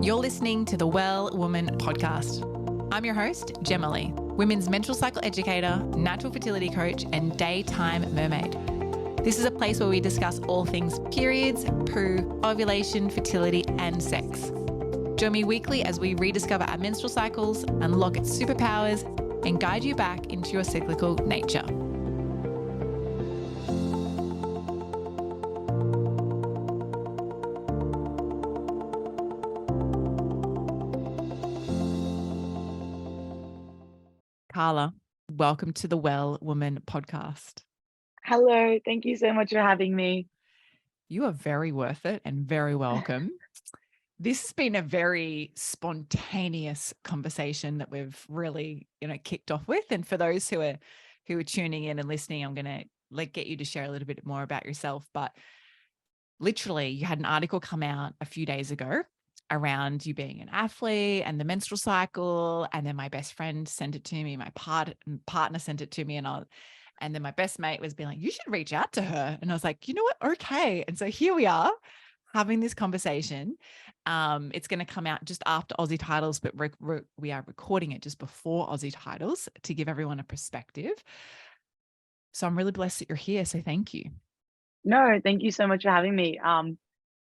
You're listening to the Well Woman podcast. I'm your host, Jema, women's menstrual cycle educator, natural fertility coach, and daytime mermaid. This is a place where we discuss all things periods, poo, ovulation, fertility, and sex. Join me weekly as we rediscover our menstrual cycles, unlock its superpowers, and guide you back into your cyclical nature. Carla, welcome to the Well Woman podcast. Hello, thank you so much for having me. You are very worth it and very welcome. This has been a very spontaneous conversation that we've really, kicked off with. And for those who are tuning in and listening, I'm going to get you to share a little bit more about yourself. But literally, you had an article come out a few days ago around you being an athlete and the menstrual cycle. And then my best friend sent it to me. My partner sent it to me, and then my best mate was being like, you should reach out to her. And I was like, you know what? Okay. And so here we are having this conversation. It's going to come out just after Aussie titles, but we are recording it just before Aussie titles to give everyone a perspective. So I'm really blessed that you're here. So thank you. No, thank you so much for having me.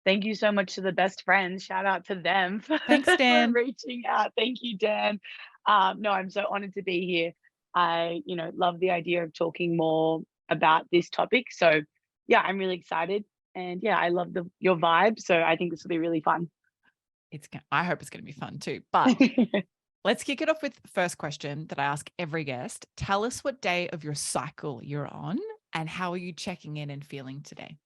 Thank you so much to the best friends. Shout out to them for, Thanks, Dan. for reaching out. Thank you, Dan. No, I'm so honored to be here. I, love the idea of talking more about this topic. So yeah, I'm really excited. And yeah, I love your vibe. So I think this will be really fun. I hope it's going to be fun too. But let's kick it off with the first question that I ask every guest. Tell us what day of your cycle you're on and how are you checking in and feeling today?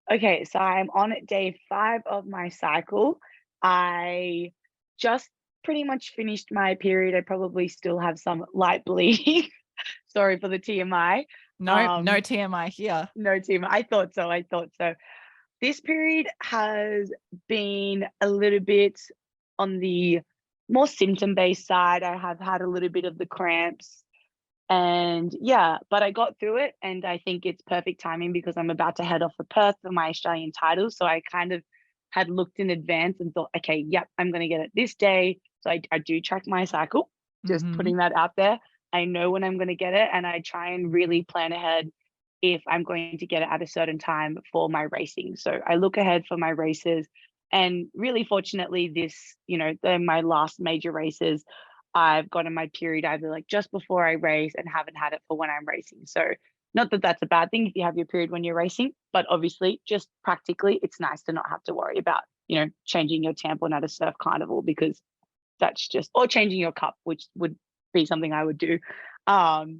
Okay, so I'm on day 5 of my cycle. I just pretty much finished my period. I probably still have some light bleeding. Sorry for the TMI. No TMI here. No TMI. I thought so. This period has been a little bit on the more symptom-based side. I have had a little bit of the cramps. And yeah, but I got through it, and I think it's perfect timing because I'm about to head off for Perth for my Australian title. So I kind of had looked in advance and thought, okay, yep, I'm going to get it this day. So I do track my cycle, just putting that out there. I know when I'm going to get it, and I try and really plan ahead if I'm going to get it at a certain time for my racing. So I look ahead for my races, and really fortunately they're my last major races. I've gotten my period either like just before I race and haven't had it for when I'm racing. So not that that's a bad thing if you have your period when you're racing, but obviously just practically it's nice to not have to worry about, changing your tampon at a surf carnival, because that's just, or changing your cup, which would be something I would do,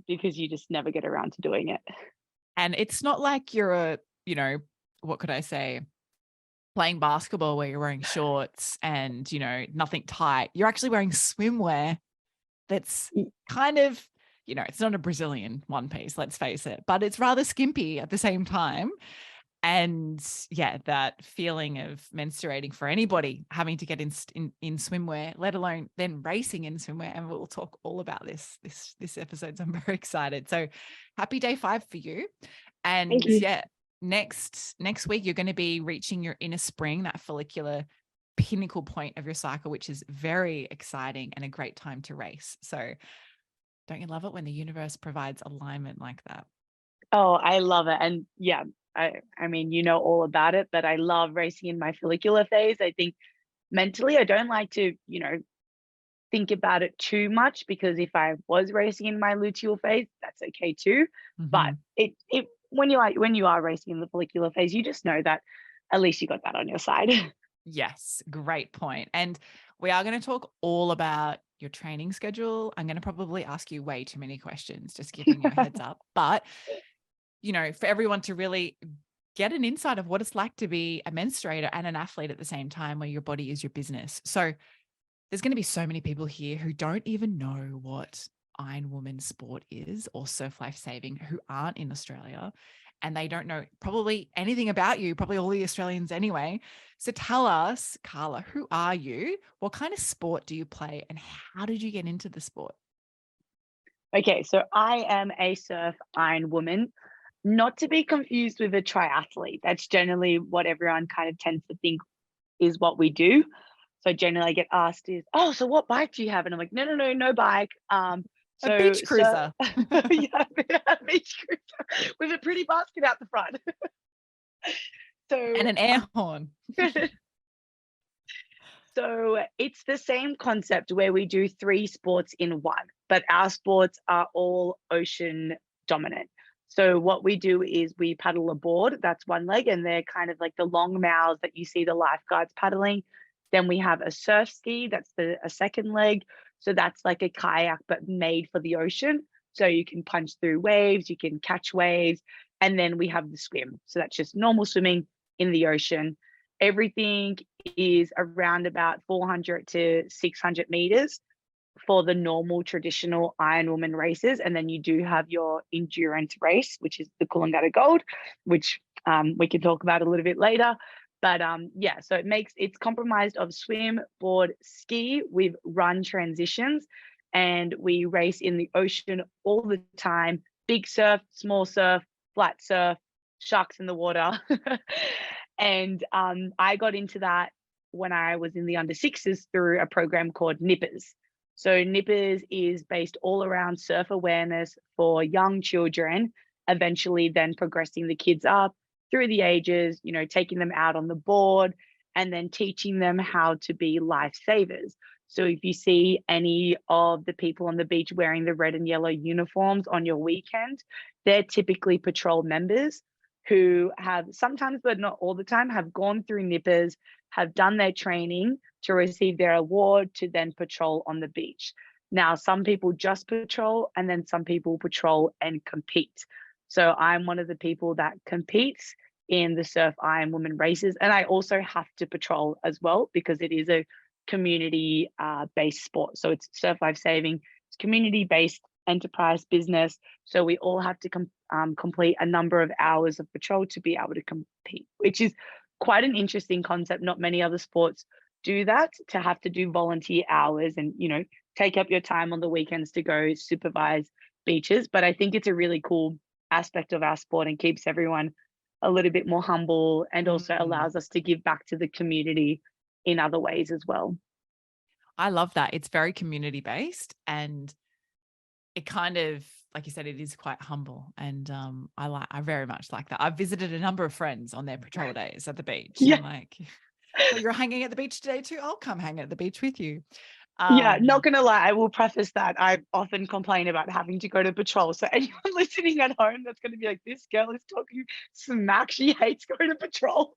because you just never get around to doing it. And it's not like you're what could I say? Playing basketball where you're wearing shorts and, nothing tight. You're actually wearing swimwear that's kind of, it's not a Brazilian one piece, let's face it, but it's rather skimpy at the same time. And yeah, that feeling of menstruating for anybody having to get in swimwear, let alone then racing in swimwear. And we'll talk all about this episode. So I'm very excited. So happy day 5 for you. And Thank you. yeah, next week, you're going to be reaching your inner spring, that follicular pinnacle point of your cycle, which is very exciting and a great time to race. So don't you love it when the universe provides alignment like that? Oh, I love it. And yeah, I mean, all about it, but I love racing in my follicular phase. I think mentally, I don't like to, think about it too much, because if I was racing in my luteal phase, that's okay too. But it when you are racing in the follicular phase, you just know that at least you got that on your side. Yes, great point. And we are going to talk all about your training schedule. I'm going to probably ask you way too many questions, just giving you a heads up. But, for everyone to really get an insight of what it's like to be a menstruator and an athlete at the same time, where your body is your business. So there's going to be so many people here who don't even know what Iron Woman sport is or surf life saving, who aren't in Australia, and they don't know probably anything about you, probably all the Australians anyway. So tell us, Carla, who are you? What kind of sport do you play? And how did you get into the sport? Okay, so I am a surf Iron Woman, not to be confused with a triathlete. That's generally what everyone kind of tends to think is what we do. So generally I get asked is, oh, so what bike do you have? And I'm like, no bike. A So beach cruiser. yeah, a beach cruiser with a pretty basket out the front. And So an air horn. so it's the same concept where we do 3 sports in one, but our sports are all ocean dominant. So what we do is we paddle a board, that's one leg, and they're kind of like the long mouths that you see the lifeguards paddling. Then we have a surf ski, that's a second leg. So that's like a kayak, but made for the ocean. So you can punch through waves, you can catch waves. And then we have the swim. So that's just normal swimming in the ocean. Everything is around about 400 to 600 meters for the normal traditional Iron Woman races. And then you do have your endurance race, which is the Coolangatta Gold, which we can talk about a little bit later. But yeah, so it's compromised of swim, board, ski with run transitions. And we race in the ocean all the time, big surf, small surf, flat surf, sharks in the water. And I got into that when I was in the under sixes through a program called Nippers. So Nippers is based all around surf awareness for young children, eventually then progressing the kids up through the ages, taking them out on the board and then teaching them how to be lifesavers. So if you see any of the people on the beach wearing the red and yellow uniforms on your weekend, they're typically patrol members who have sometimes, but not all the time, have gone through Nippers, have done their training to receive their award to then patrol on the beach. Now, some people just patrol and then some people patrol and compete. So I'm one of the people that competes in the Surf Iron Woman races. And I also have to patrol as well because it is a community based sport. So it's surf life saving, it's community based enterprise business. So we all have to complete a number of hours of patrol to be able to compete, which is quite an interesting concept. Not many other sports do that, to have to do volunteer hours and take up your time on the weekends to go supervise beaches. But I think it's a really cool aspect of our sport and keeps everyone a little bit more humble and also allows us to give back to the community in other ways as well. I love that. It's very community based and it kind of, like you said, it is quite humble. And I very much like that. I've visited a number of friends on their patrol days at the beach. Yeah. I'm like, oh, you're hanging at the beach today too? I'll come hang at the beach with you. Yeah, not gonna lie, I will preface that I often complain about having to go to patrol. So anyone listening at home that's gonna be like, this girl is talking smack, she hates going to patrol.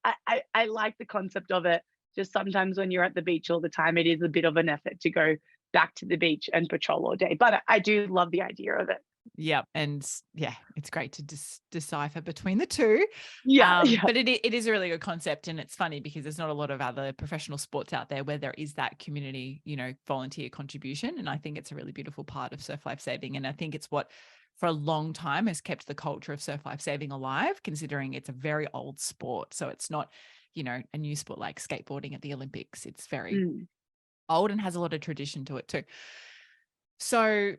I like the concept of it. Just sometimes when you're at the beach all the time, it is a bit of an effort to go back to the beach and patrol all day. But I do love the idea of it. Yeah. And yeah, it's great to decipher between the two. Yeah, yeah. But it is a really good concept. And it's funny because there's not a lot of other professional sports out there where there is that community, volunteer contribution. And I think it's a really beautiful part of surf life saving. And I think it's what for a long time has kept the culture of surf life saving alive, considering it's a very old sport. So it's not, a new sport like skateboarding at the Olympics. It's very old and has a lot of tradition to it too. So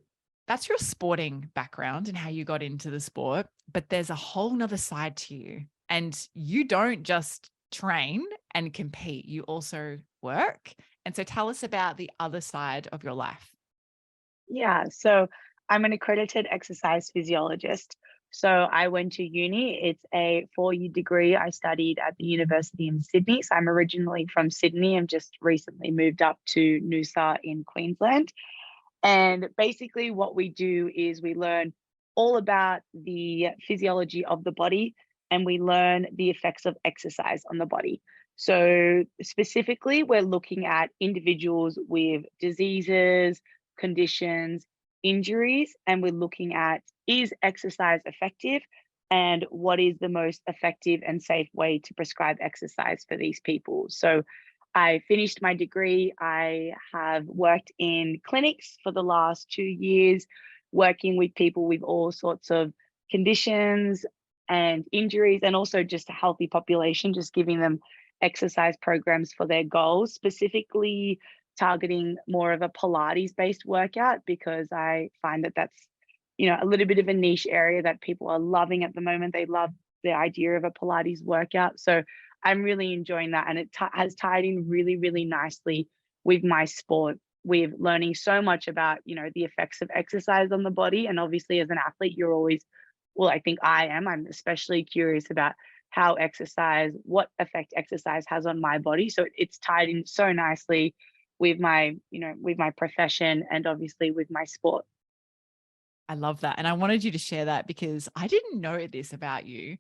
that's your sporting background and how you got into the sport, but there's a whole nother side to you, and you don't just train and compete, you also work. And so tell us about the other side of your life. Yeah, so I'm an accredited exercise physiologist. So I went to uni. It's a 4-year degree. I studied at the University in Sydney. So I'm originally from Sydney and just recently moved up to Noosa in Queensland. And basically, what we do is we learn all about the physiology of the body and we learn the effects of exercise on the body. So, specifically, we're looking at individuals with diseases, conditions, injuries, and we're looking at, is exercise effective and what is the most effective and safe way to prescribe exercise for these people. So, I finished my degree. I have worked in clinics for the last 2 years, working with people with all sorts of conditions and injuries, and also just a healthy population, just giving them exercise programs for their goals, specifically targeting more of a Pilates based workout, because I find that that's, a little bit of a niche area that people are loving at the moment. They love the idea of a Pilates workout. So I'm really enjoying that, and it has tied in really, really nicely with my sport, with learning so much about, the effects of exercise on the body. And obviously, as an athlete, you're always, well, I think I'm especially curious about what effect exercise has on my body. So it's tied in so nicely with my profession and obviously with my sport. I love that. And I wanted you to share that because I didn't know this about you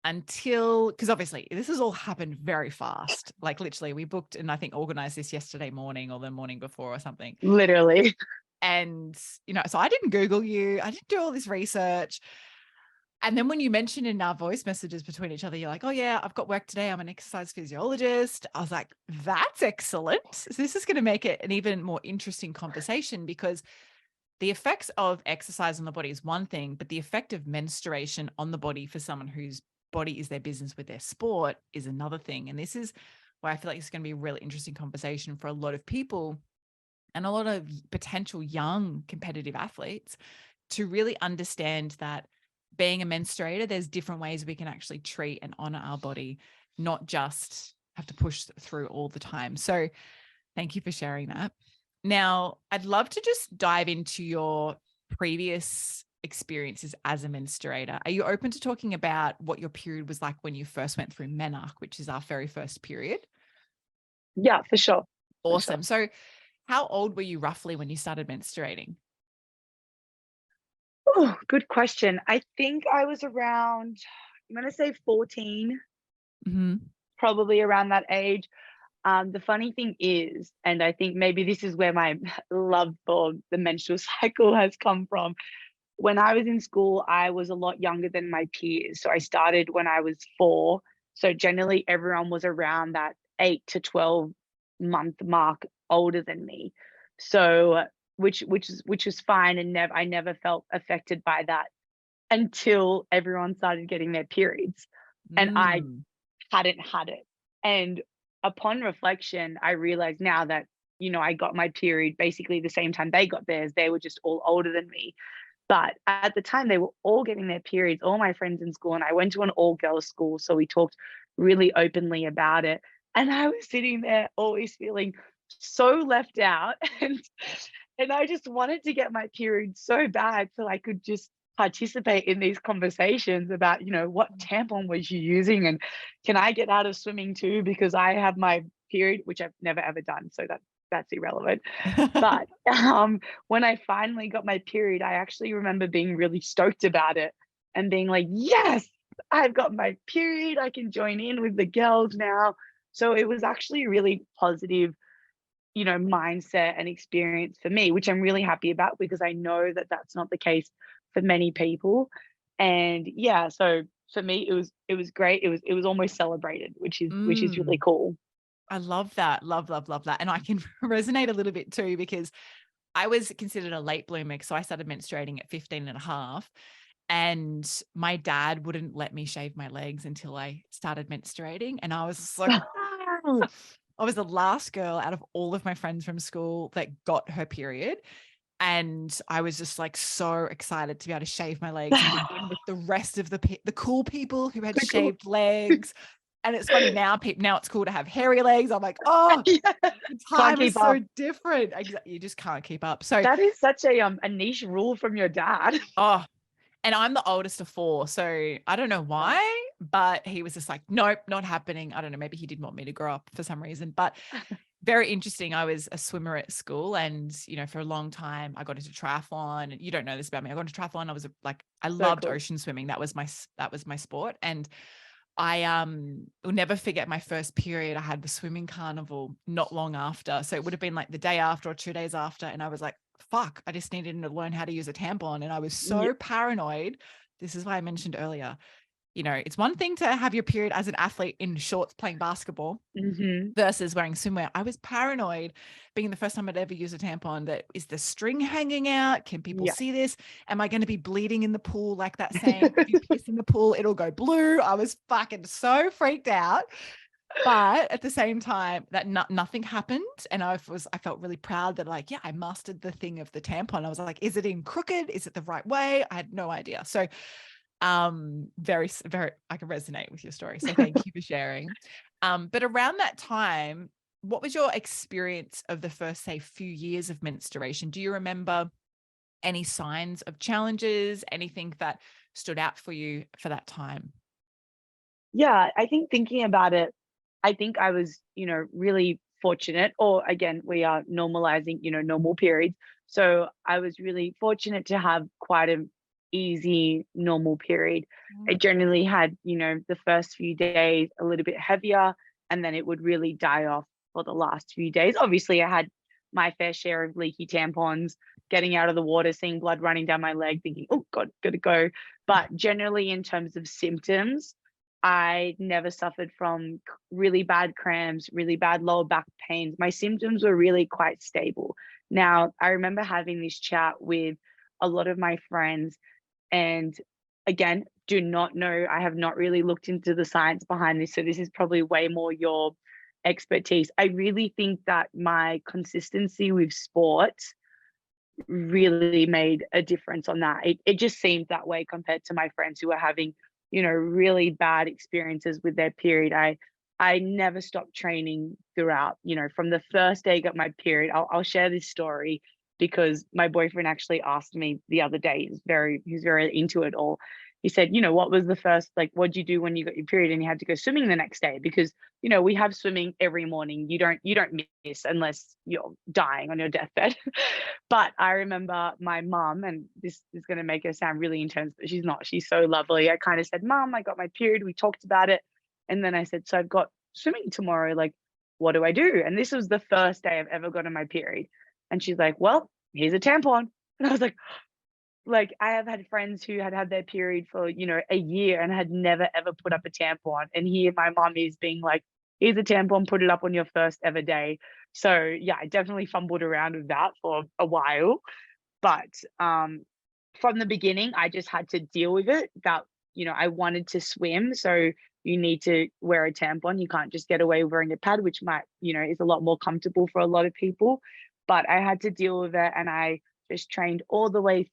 until, because obviously this has all happened very fast. Like literally we booked and I think organized this yesterday morning or the morning before or something. Literally. And, so I didn't Google you. I didn't do all this research. And then when you mentioned in our voice messages between each other, you're like, oh yeah, I've got work today. I'm an exercise physiologist. I was like, that's excellent. So this is going to make it an even more interesting conversation because the effects of exercise on the body is one thing, but the effect of menstruation on the body for someone whose body is their business with their sport is another thing. And this is why I feel like it's going to be a really interesting conversation for a lot of people and a lot of potential young competitive athletes to really understand that being a menstruator, there's different ways we can actually treat and honor our body, not just have to push through all the time. So thank you for sharing that. Now, I'd love to just dive into your previous experiences as a menstruator. Are you open to talking about what your period was like when you first went through menarche, which is our very first period? Yeah, for sure. For sure. Awesome. So how old were you roughly when you started menstruating? Oh, good question. I think I was around, I'm going to say 14, Mm-hmm. probably around that age. The funny thing is, and I think maybe this is where my love for the menstrual cycle has come from. When I was in school, I was a lot younger than my peers. So I started when I was 4. So generally, everyone was around that 8 to 12 month mark older than me. So which was fine, and I never felt affected by that until everyone started getting their periods, and I Mm. hadn't had it. And upon reflection, I realized now that, I got my period basically the same time they got theirs. They were just all older than me. But at the time, they were all getting their periods, all my friends in school. And I went to an all girls school. So we talked really openly about it. And I was sitting there always feeling so left out. And I just wanted to get my period so bad so I could just participate in these conversations about, what tampon was you using, and can I get out of swimming too because I have my period, which I've never ever done. So that's irrelevant. But when I finally got my period, I actually remember being really stoked about it and being like, yes, I've got my period. I can join in with the girls now. So it was actually a really positive, mindset and experience for me, which I'm really happy about because I know that that's not the case for many people. And yeah, so for me, it was great. It was almost celebrated, which is really Mm. cool. I love that. Love, love, love that. And I can resonate a little bit too, because I was considered a late bloomer. So I started menstruating at 15 and a half. And my dad wouldn't let me shave my legs until I started menstruating. And I was just like, "Oh." I was the last girl out of all of my friends from school that got her period. And I was just like so excited to be able to shave my legs and be in with the rest of the cool people who had The cool. shaved legs. And it's funny now, now it's cool to have hairy legs. I'm like, oh, Yeah. the Can't time is keep so up. different. You just can't keep up. So, That is such a niche rule from your dad. oh, and I'm the oldest of 4. So I don't know Yeah. why, but he was just like, nope, not happening. I don't know. Maybe he didn't want me to grow up for some reason, but very interesting. I was a swimmer at school and, for a long time I got into triathlon, and you don't know this about me. I got into triathlon. I So loved cool. ocean swimming. That was my sport. And I will never forget my first period. I had the swimming carnival not long after. So it would have been like the day after or 2 days after. And I was like, fuck, I just needed to learn how to use a tampon. And I was Yeah. so paranoid. This is why I mentioned earlier, it's one thing to have your period as an athlete in shorts playing basketball Mhm. versus wearing swimwear. I was paranoid, being the first time I'd ever used a tampon, that is the string hanging out? Can people Yeah. see this? Am I going to be bleeding in the pool? Like that saying, if you piss in the pool, it'll go blue. I was fucking so freaked out. But at the same time, that nothing happened. And I felt really proud that like, yeah, I mastered the thing of the tampon. I was like, is it in crooked? Is it the right way? I had no idea. So Very, I can resonate with your story. So thank you for sharing. But around that time, what was your experience of the first, say, few years of menstruation? Do you remember any signs of challenges, anything that stood out for you for that time? Yeah, I think thinking about it, I think I was, really fortunate, or again, we are normalizing, normal periods. So I was really fortunate to have quite an easy normal period. I Mm. generally had, the first few days a little bit heavier, and then it would really die off for the last few days. Obviously, I had my fair share of leaky tampons, getting out of the water, seeing blood running down my leg, thinking, oh God, gotta go. But generally, in terms of symptoms, I never suffered from really bad cramps, really bad lower back pains. My symptoms were really quite stable. Now, I remember having this chat with a lot of my friends, and again, do not know. I have not really looked into the science behind this. So, this is probably way more your expertise. I really think that my consistency with sport really made a difference on that. It just seemed that way compared to my friends who were having, really bad experiences with their period. I never stopped training throughout, from the first day I got my period. I'll share this story because my boyfriend actually asked me the other day. He's very into it all. He said, what was the first, like, what'd you do when you got your period and you had to go swimming the next day? Because, we have swimming every morning. You don't miss unless you're dying on your deathbed. But I remember my mum, and this is going to make her sound really intense, but she's not. She's so lovely. I kind of said, Mum, I got my period. We talked about it. And then I said, So I've got swimming tomorrow. Like, what do I do? And this was the first day I've ever gotten my period. And she's like, Well, here's a tampon. And I was like, I have had friends who had had their period for, a year and had never ever put up a tampon. And here my mom is being like, here's a tampon, put it up on your first ever day. So yeah, I definitely fumbled around with that for a while. But from the beginning, I just had to deal with it. That, I wanted to swim. So you need to wear a tampon. You can't just get away wearing a pad, which might, is a lot more comfortable for a lot of people. But I had to deal with it, and I just trained all the way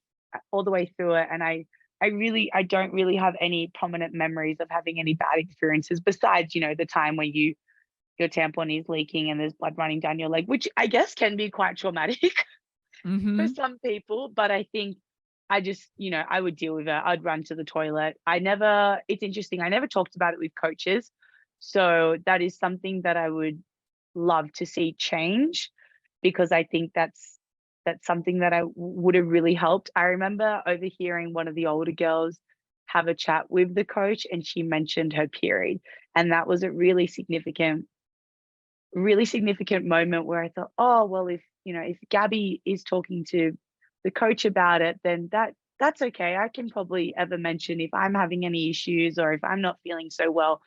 through it. And I don't really have any prominent memories of having any bad experiences besides, the time when your tampon is leaking and there's blood running down your leg, which I guess can be quite traumatic for Mm-hmm. some people. But I think I just, I would deal with it. I'd run to the toilet. It's interesting. I never talked about it with coaches. So that is something that I would love to see change, because I think that's something that would have really helped. I remember overhearing one of the older girls have a chat with the coach, and she mentioned her period. And that was a really significant moment where I thought, oh, well, if Gabby is talking to the coach about it, then that's okay. I can probably ever mention if I'm having any issues or if I'm not feeling so well.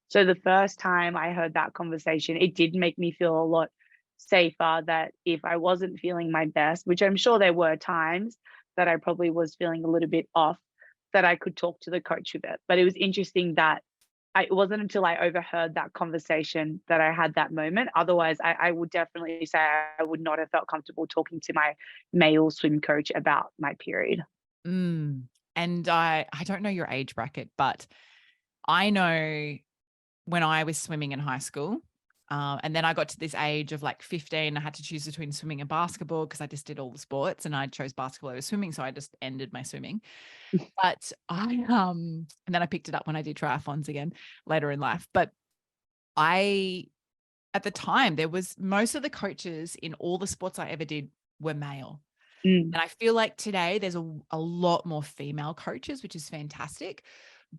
So the first time I heard that conversation, it did make me feel a lot safer, that if I wasn't feeling my best, which I'm sure there were times that I probably was feeling a little bit off, that I could talk to the coach with it. But it was interesting that it wasn't until I overheard that conversation that I had that moment. Otherwise, I would definitely say I would not have felt comfortable talking to my male swim coach about my period. Mm. And I don't know your age bracket, but I know when I was swimming in high school, and then I got to this age of like 15, I had to choose between swimming and basketball because I just did all the sports, and I chose basketball over swimming. So I just ended my swimming. But and then I picked it up when I did triathlons again later in life. But I, at the time, there was most of the coaches in all the sports I ever did were male. Mm, And I feel like today there's a lot more female coaches, which is fantastic.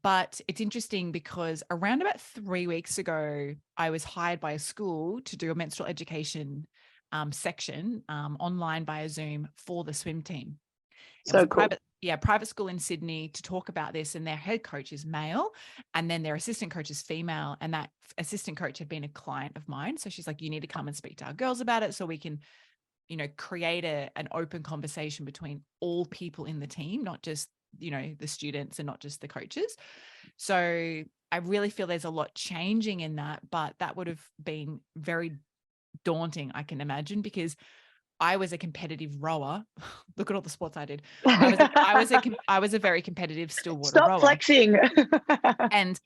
But it's interesting because around about 3 weeks ago, I was hired by a school to do a menstrual education section online via Zoom for the swim team. It was so a cool. private school in Sydney to talk about this, and their head coach is male, and then their assistant coach is female. And that assistant coach had been a client of mine. So she's like, you need to come and speak to our girls about it so we can, create an open conversation between all people in the team, not just, the students and not just the coaches. So I really feel there's a lot changing in that, but that would have been very daunting, I can imagine, because I was a competitive rower. Look at all the sports I did. I was a very competitive stillwater Stop rower. flexing. And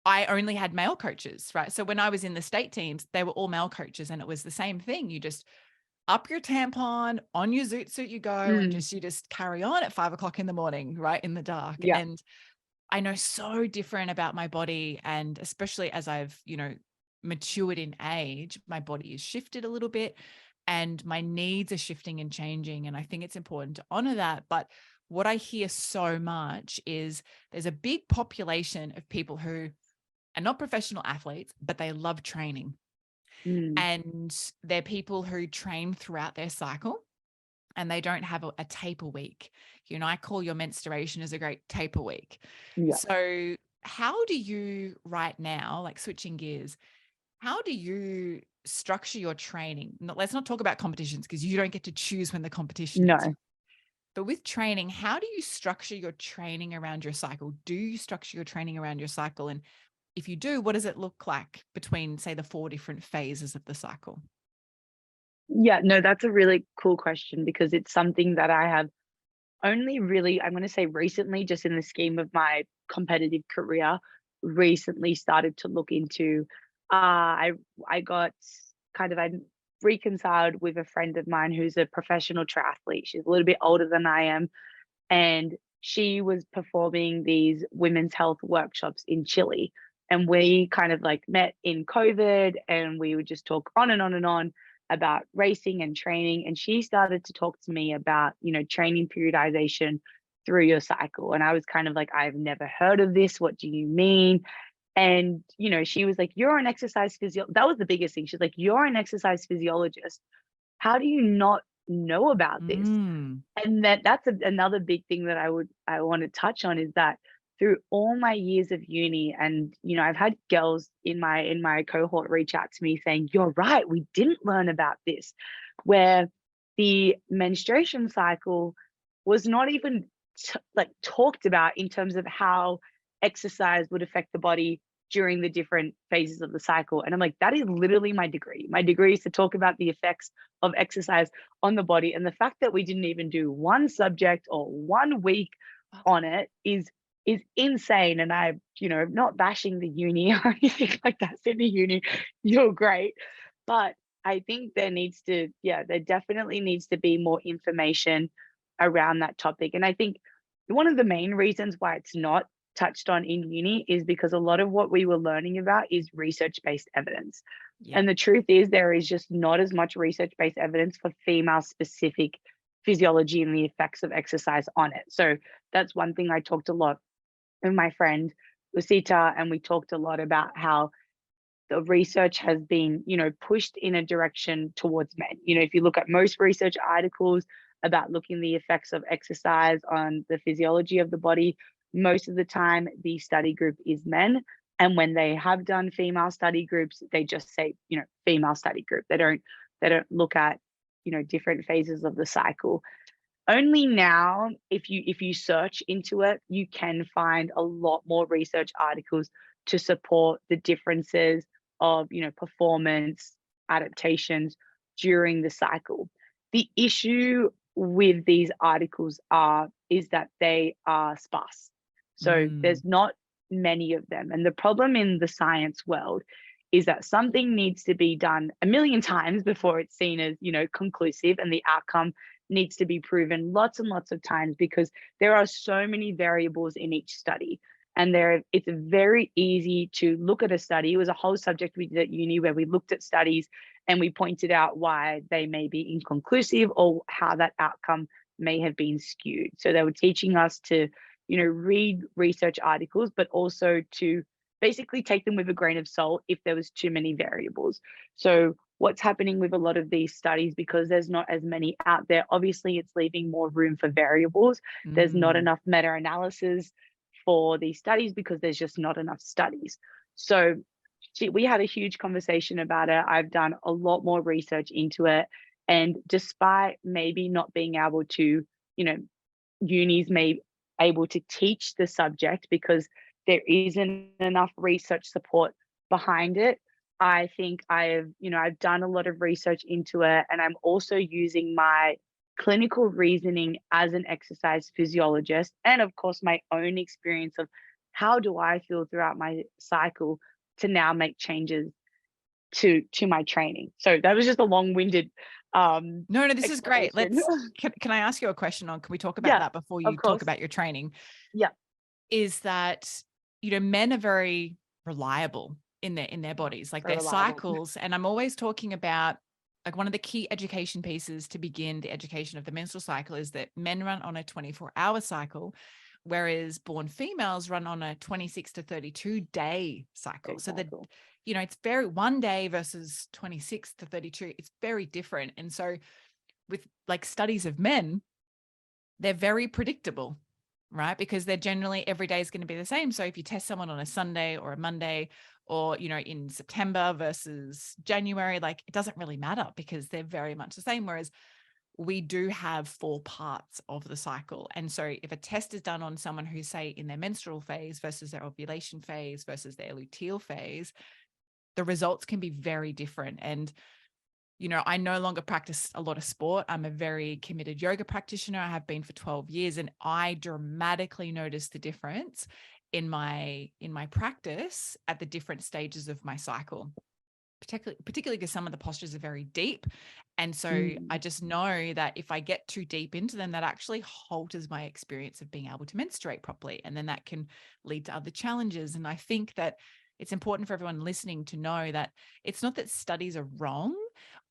I only had male coaches, right? So when I was in the state teams, they were all male coaches, and it was the same thing. You just up your tampon, on your zoot suit you go, and you just carry on at 5 o'clock in the morning, right, in the dark. Yeah. And I know so different about my body, and especially as I've, matured in age, my body is shifted a little bit and my needs are shifting and changing. And I think it's important to honor that. But what I hear so much is there's a big population of people who are not professional athletes, but they love training. Mm. And they're people who train throughout their cycle and they don't have a taper week. I call your menstruation as a great taper week. Yeah. So how do you right now, like switching gears, how do you structure your training? Let's not talk about competitions because you don't get to choose when the competition is. No. But with training, how do you structure your training around your cycle? Do you structure your training around your cycle? And if you do, what does it look like between, say, the 4 different phases of the cycle? Yeah, no, that's a really cool question because it's something that I have only really, I'm going to say recently, just in the scheme of my competitive career, recently started to look into. I got I reconciled with a friend of mine who's a professional triathlete. She's a little bit older than I am, and she was performing these women's health workshops in Chile. And we kind of like met in COVID and we would just talk on and on and on about racing and training. And she started to talk to me about, training periodization through your cycle. And I was kind of like, I've never heard of this. What do you mean? And, she was like, you're an exercise That was the biggest thing. She's like, you're an exercise physiologist. How do you not know about this? Mm. And another big thing that I want to touch on is that through all my years of uni, and I've had girls in my cohort reach out to me saying, "You're right, we didn't learn about this," where the menstruation cycle was not even talked about in terms of how exercise would affect the body during the different phases of the cycle. And I'm like, that is literally my degree. My degree is to talk about the effects of exercise on the body. And the fact that we didn't even do one subject or 1 week on it is insane. And I, not bashing the uni or anything like that. Sydney Uni, you're great. But I think there definitely needs to be more information around that topic. And I think one of the main reasons why it's not touched on in uni is because a lot of what we were learning about is research-based evidence. Yeah. And the truth is there is just not as much research-based evidence for female-specific physiology and the effects of exercise on it. So that's one thing I talked a lot with my friend Lucita, and we talked a lot about how the research has been, pushed in a direction towards men. If you look at most research articles about looking the effects of exercise on the physiology of the body, most of the time the study group is men. And when they have done female study groups, they just say, female study group. They don't look at, different phases of the cycle. Only now, if you search into it, you can find a lot more research articles to support the differences of, performance adaptations during the cycle. The issue with these articles is that they are sparse. So Mm. there's not many of them. And the problem in the science world is that something needs to be done a million times before it's seen as, conclusive, and the outcome needs to be proven lots and lots of times because there are so many variables in each study. And it's very easy to look at a study. It was a whole subject we did at uni where we looked at studies and we pointed out why they may be inconclusive or how that outcome may have been skewed. So they were teaching us to, read research articles, but also to basically take them with a grain of salt if there was too many variables. So what's happening with a lot of these studies, because there's not as many out there, obviously it's leaving more room for variables. There's not Mm. enough meta-analysis for these studies because there's just not enough studies. So we had a huge conversation about it. I've done a lot more research into it. And despite maybe not being able to, unis may able to teach the subject because there isn't enough research support behind it, I think I've done a lot of research into it, and I'm also using my clinical reasoning as an exercise physiologist, and of course my own experience of how do I feel throughout my cycle to now make changes to my training. So that was just a long-winded No, this is great. explanation. Can I ask you a question on, can we talk about Yeah, that before of you talk course. about your training? Yeah, Is that, men are very reliable in their bodies, like so their reliable. cycles. And I'm always talking about, like, one of the key education pieces to begin the education of the menstrual cycle is that men run on a 24-hour cycle, whereas born females run on a 26 to 32 day cycle. So that, Cycle. it's very, one day versus 26 to 32, it's very different. And so with like studies of men, they're very predictable, right? Because they're generally, every day is going to be the same. So if you test someone on a Sunday or a Monday, or, in September versus January, like, it doesn't really matter because they're very much the same. Whereas we do have 4 parts of the cycle. And so if a test is done on someone who's, say, in their menstrual phase versus their ovulation phase versus their luteal phase, the results can be very different. And I no longer practice a lot of sport. I'm a very committed yoga practitioner. I have been for 12 years, and I dramatically notice the difference in my practice at the different stages of my cycle, particularly because some of the postures are very deep. And so I Mm, just know that if I get too deep into them, that actually halters my experience of being able to menstruate properly. And then that can lead to other challenges. And I think that it's important for everyone listening to know that it's not that studies are wrong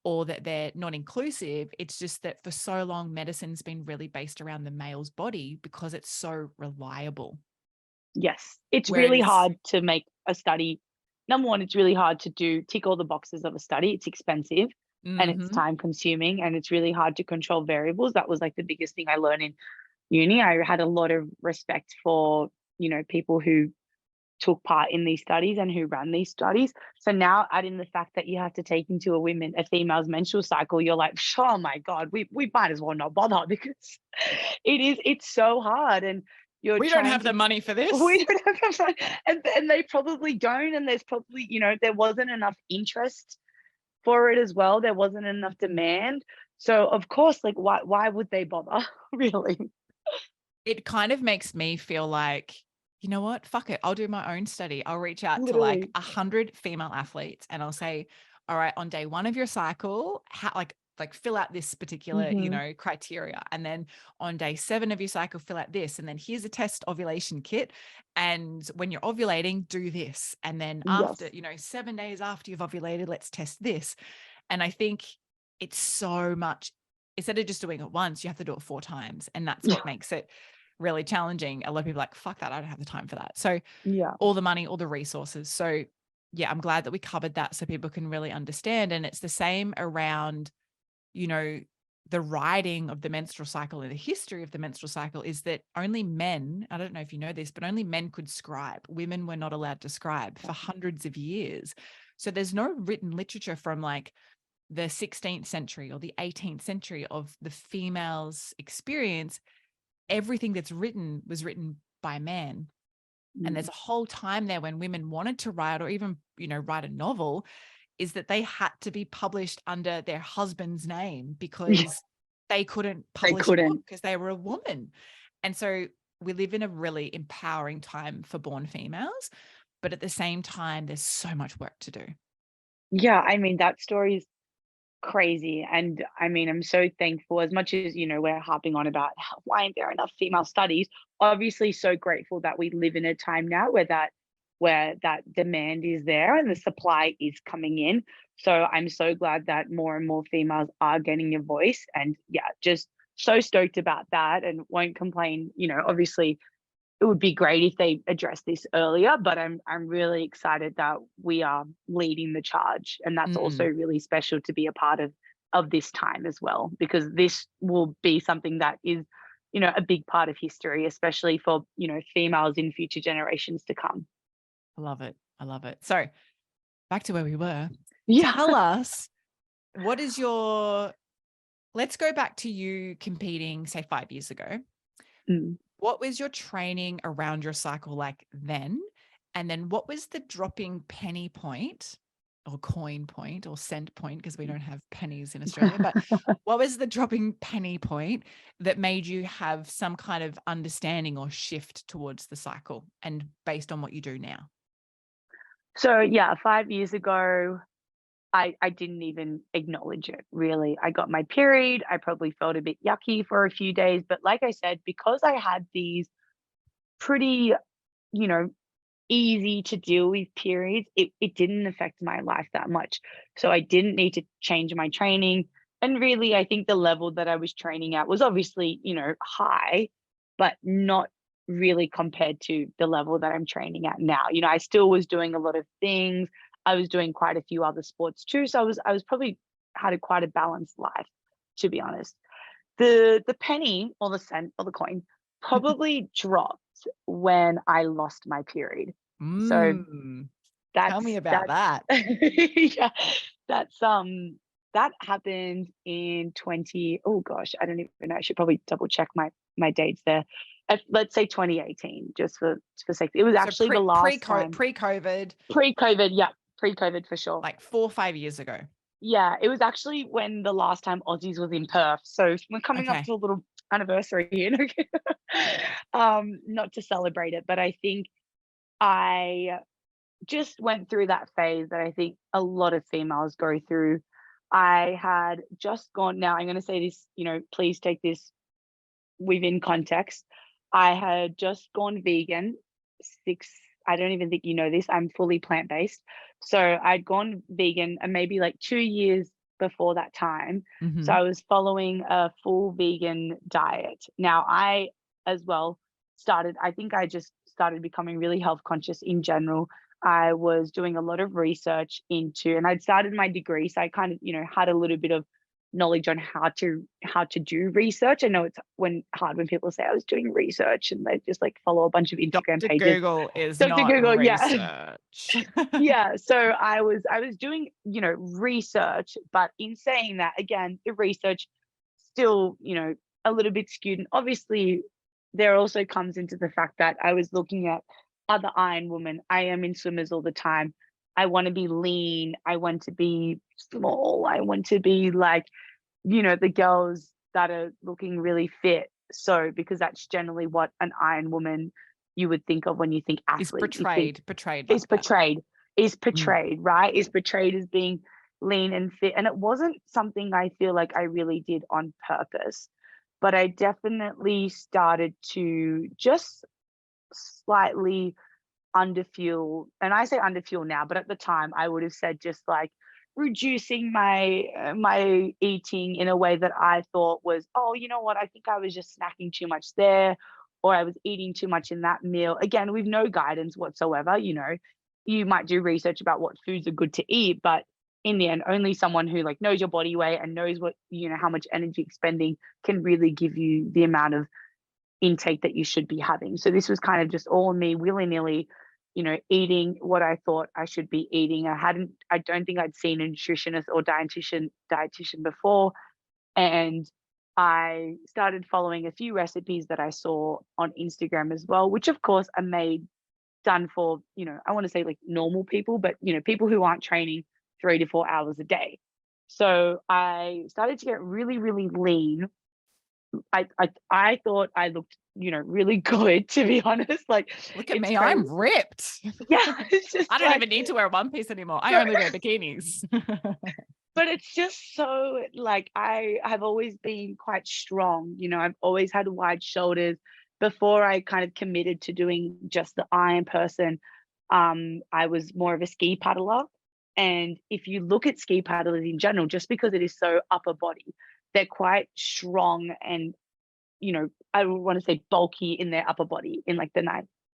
or that they're not inclusive. It's just that for so long, medicine's been really based around the male's body because it's so reliable. yes, it's really Whereas, hard to make a study. Number one, it's really hard to tick all the boxes of a study. It's expensive and it's mhm, time consuming and it's really hard to control variables. That was like the biggest thing I learned in uni. I had a lot of respect for, people who took part in these studies and who ran these studies. So now add in the fact that you have to take into a female's menstrual cycle, you're like, oh my God, we might as well not bother because it's so hard and you're we don't trying have to the money for this. we don't have enough time. And they probably don't. And there's probably, there wasn't enough interest for it as well. There wasn't enough demand. So of course, like why would they bother? Really? It kind of makes me feel like, you know what? Fuck it. I'll do my own study. I'll reach out to like Literally. 100 female athletes and I'll say, all right, on day 1 of your cycle, how, like fill out this particular, Hmm. criteria. And then on day 7 of your cycle, fill out this. And then here's a test ovulation kit. And when you're ovulating, do this. And then after, Yes. 7 days after you've ovulated, let's test this. And I think it's so much, instead of just doing it once, you have to do it 4 times. And that's what makes it really challenging. A lot of people are like, fuck that, I don't have the time for that. So Yeah. all the money, all the resources. So yeah, I'm glad that we covered that so people can really understand. And it's the same around, you know, the writing of the menstrual cycle and the history of the menstrual cycle is that only men, I don't know if you know this, but only men could scribe. Women were not allowed to scribe for hundreds of years. So there's no written literature from like the 16th century or the 18th century of the female's experience. Everything that's written was written by men. And there's Mm. a whole time there when women wanted to write or even, write a novel, is that they had to be published under their husband's name Yeah, because they couldn't they publish a book couldn't. because they were a woman. And so we live in a really empowering time for born females, but at the same time, there's so much work to do. Yeah, I mean, that story's crazy. And I mean, I'm so thankful as much as, we're harping on about why aren't there enough female studies, obviously so grateful that we live in a time now where that demand is there and the supply is coming in. So I'm so glad that more and more females are getting a voice. And yeah, just so stoked about that and won't complain. Obviously it would be great if they address this earlier, but I'm really excited that we are leading the charge, and that's also Mm, really special to be a part of this time as well, because this will be something that is, a big part of history, especially for females in future generations to come. I love it. I love it. So back to where we were. Yeah. Tell us, what is your, let's go back to you competing, say 5 years ago. Mm. What was your training around your cycle like then? And then what was the dropping penny point or coin point or cent point, because we don't have pennies in Australia, but what was the dropping penny point that made you have some kind of understanding or shift towards the cycle and based on what you do now? So yeah, 5 years ago, I didn't even acknowledge it really. I got my period. I probably felt a bit yucky for a few days. But like I said, because I had these pretty, you know, easy to deal with periods, it didn't affect my life that much. So I didn't need to change my training. And really, I think the level that I was training at was obviously, high, but not really compared to the level that I'm training at now. I still was doing a lot of things. I was doing quite a few other sports too. So I was probably had a quite a balanced life, to be honest. The penny or the cent or the coin probably dropped when I lost my period. So Mm, tell me that's about that's that. yeah, that's that happened in 20, oh gosh, I don't even know. I should probably double check my dates there. Let's say 2018, just for sake. It was So actually the last time pre-COVID, pre-COVID, yeah, pre-COVID for sure. like 4 or 5 years ago. Yeah, it was actually when the last time Aussies was in Perth. So we're coming up Okay. to a little anniversary here. Not to celebrate it, but I think I just went through that phase that I think a lot of females go through. I had just gone, now I'm going to say this, please take this within context. I had just gone vegan six, I don't even think you know this. I'm fully plant based. So I'd gone vegan and maybe like 2 years before that time. So Mm-hmm. I was following a full vegan diet. Now, I as well I think I just started becoming really health conscious in general. I was doing a lot of research into, and I'd started my degree. So I kind of, had a little bit of knowledge on how to do research. I know it's hard when people say I was doing research and they just like follow a bunch of Instagram Dr. pages. Google is Dr. not Google, yeah. research. Yeah. So I was doing, research, but in saying that, again, the research still, a little bit skewed. And obviously there also comes into the fact that I was looking at other Iron women. I am in swimmers all the time. I want to be lean. I want to be small. I want to be like, the girls that are looking really fit. So, because that's generally what an Iron woman you would think of when you think Is athlete. You think portrayed is like that. Mm. portrayed, right? Is portrayed as being lean and fit. And it wasn't something I feel like I really did on purpose. But I definitely started to just slightly underfuel. And I say underfuel now, but at the time I would have said just like reducing my eating in a way that I thought was, oh, you know what, I think I was just snacking too much there, or I was eating too much in that meal. Again, with no guidance whatsoever. You might do research about what foods are good to eat, but in the end, only someone who like knows your body weight and knows what, how much energy expending can really give you the amount of intake that you should be having. So this was kind of just all me willy-nilly, eating what I thought I should be eating. I don't think I'd seen a nutritionist or dietitian before. And I started following a few recipes that I saw on Instagram as well, which of course are done for, I want to say like normal people, but people who aren't training 3 to 4 hours a day. So I started to get really, really lean. I thought I looked, really good, to be honest. Like, Look at it's me, crazy. I'm ripped. Yeah, it's just I don't like, even need to wear a one piece anymore. I no, only wear bikinis. but it's just so like I have always been quite strong. I've always had wide shoulders. Before I kind of committed to doing just the iron person, I was more of a ski paddler. And if you look at ski paddlers in general, just because it is so upper body, they're quite strong and I want to say bulky in their upper body in like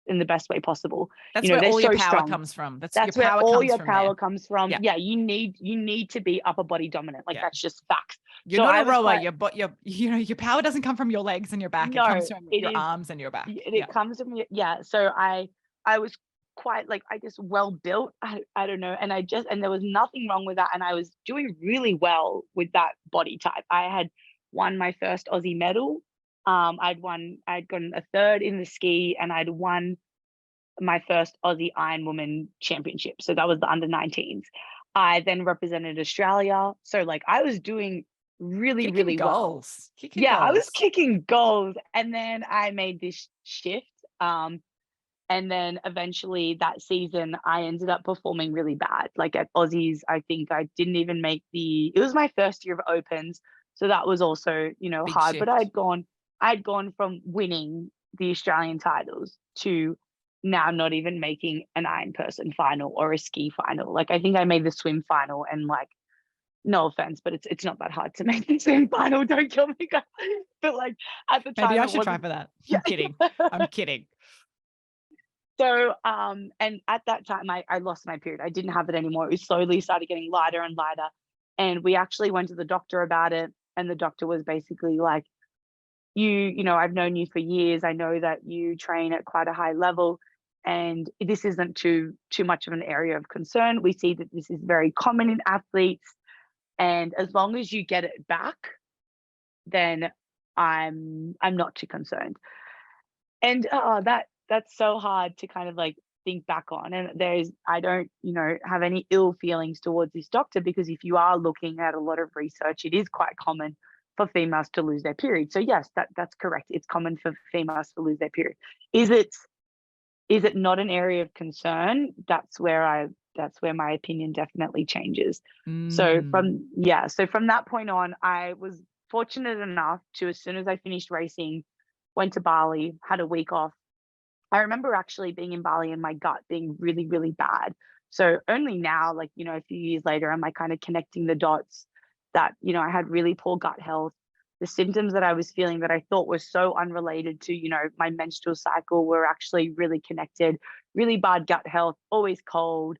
in the best way possible. That's where They're all your so power strong. comes from. That's your That's where power all comes your from there. power comes from. Yeah. Yeah, you need to be upper body dominant. Like Yeah. that's just facts. You're So not I a was rower. quite Your power doesn't come from your legs and your back. It no, comes from it your is arms and your back. it Yeah. comes from yeah. So I was quite like I guess well built. I don't know. And there was nothing wrong with that. And I was doing really well with that body type. I had won my first Aussie medal. I'd gotten a third in the ski and I'd won my first Aussie Iron Woman championship. So that was the under 19s. I then represented Australia. So like I was doing really, Kicking really well. goals, kicking Yeah, I was goals. kicking goals. And then I made this shift. And then eventually that season, I ended up performing really bad. Like at Aussies, I think I didn't even make it was my first year of opens. So that was also, Big hard. But shift. I'd gone from winning the Australian titles to now not even making an iron person final or a ski final. Like I think I made the swim final and like no offense, but it's not that hard to make the swim final. Don't kill me, guys. But like at the Maybe time I it should try wasn't for that. yeah. I'm kidding. I'm kidding. So, and at that time, I lost my period. I didn't have it anymore. It slowly started getting lighter and lighter. And we actually went to the doctor about it. And the doctor was basically like, I've known you for years. I know that you train at quite a high level. And this isn't too much of an area of concern. We see that this is very common in athletes. And as long as you get it back, then I'm not too concerned. And, that's so hard to kind of, like, think back on, and I don't, have any ill feelings towards this doctor because if you are looking at a lot of research, it is quite common for females to lose their period. So, yes, that's correct. It's common for females to lose their period. Is it not an area of concern? That's where my opinion definitely changes. So Mm. from that point on, I was fortunate enough to, as soon as I finished racing, went to Bali, had a week off. I remember actually being in Bali and my gut being really, really bad. So only now, like, a few years later, am I kind of connecting the dots that, I had really poor gut health. The symptoms that I was feeling that I thought were so unrelated to, my menstrual cycle were actually really connected. Really bad gut health, always cold,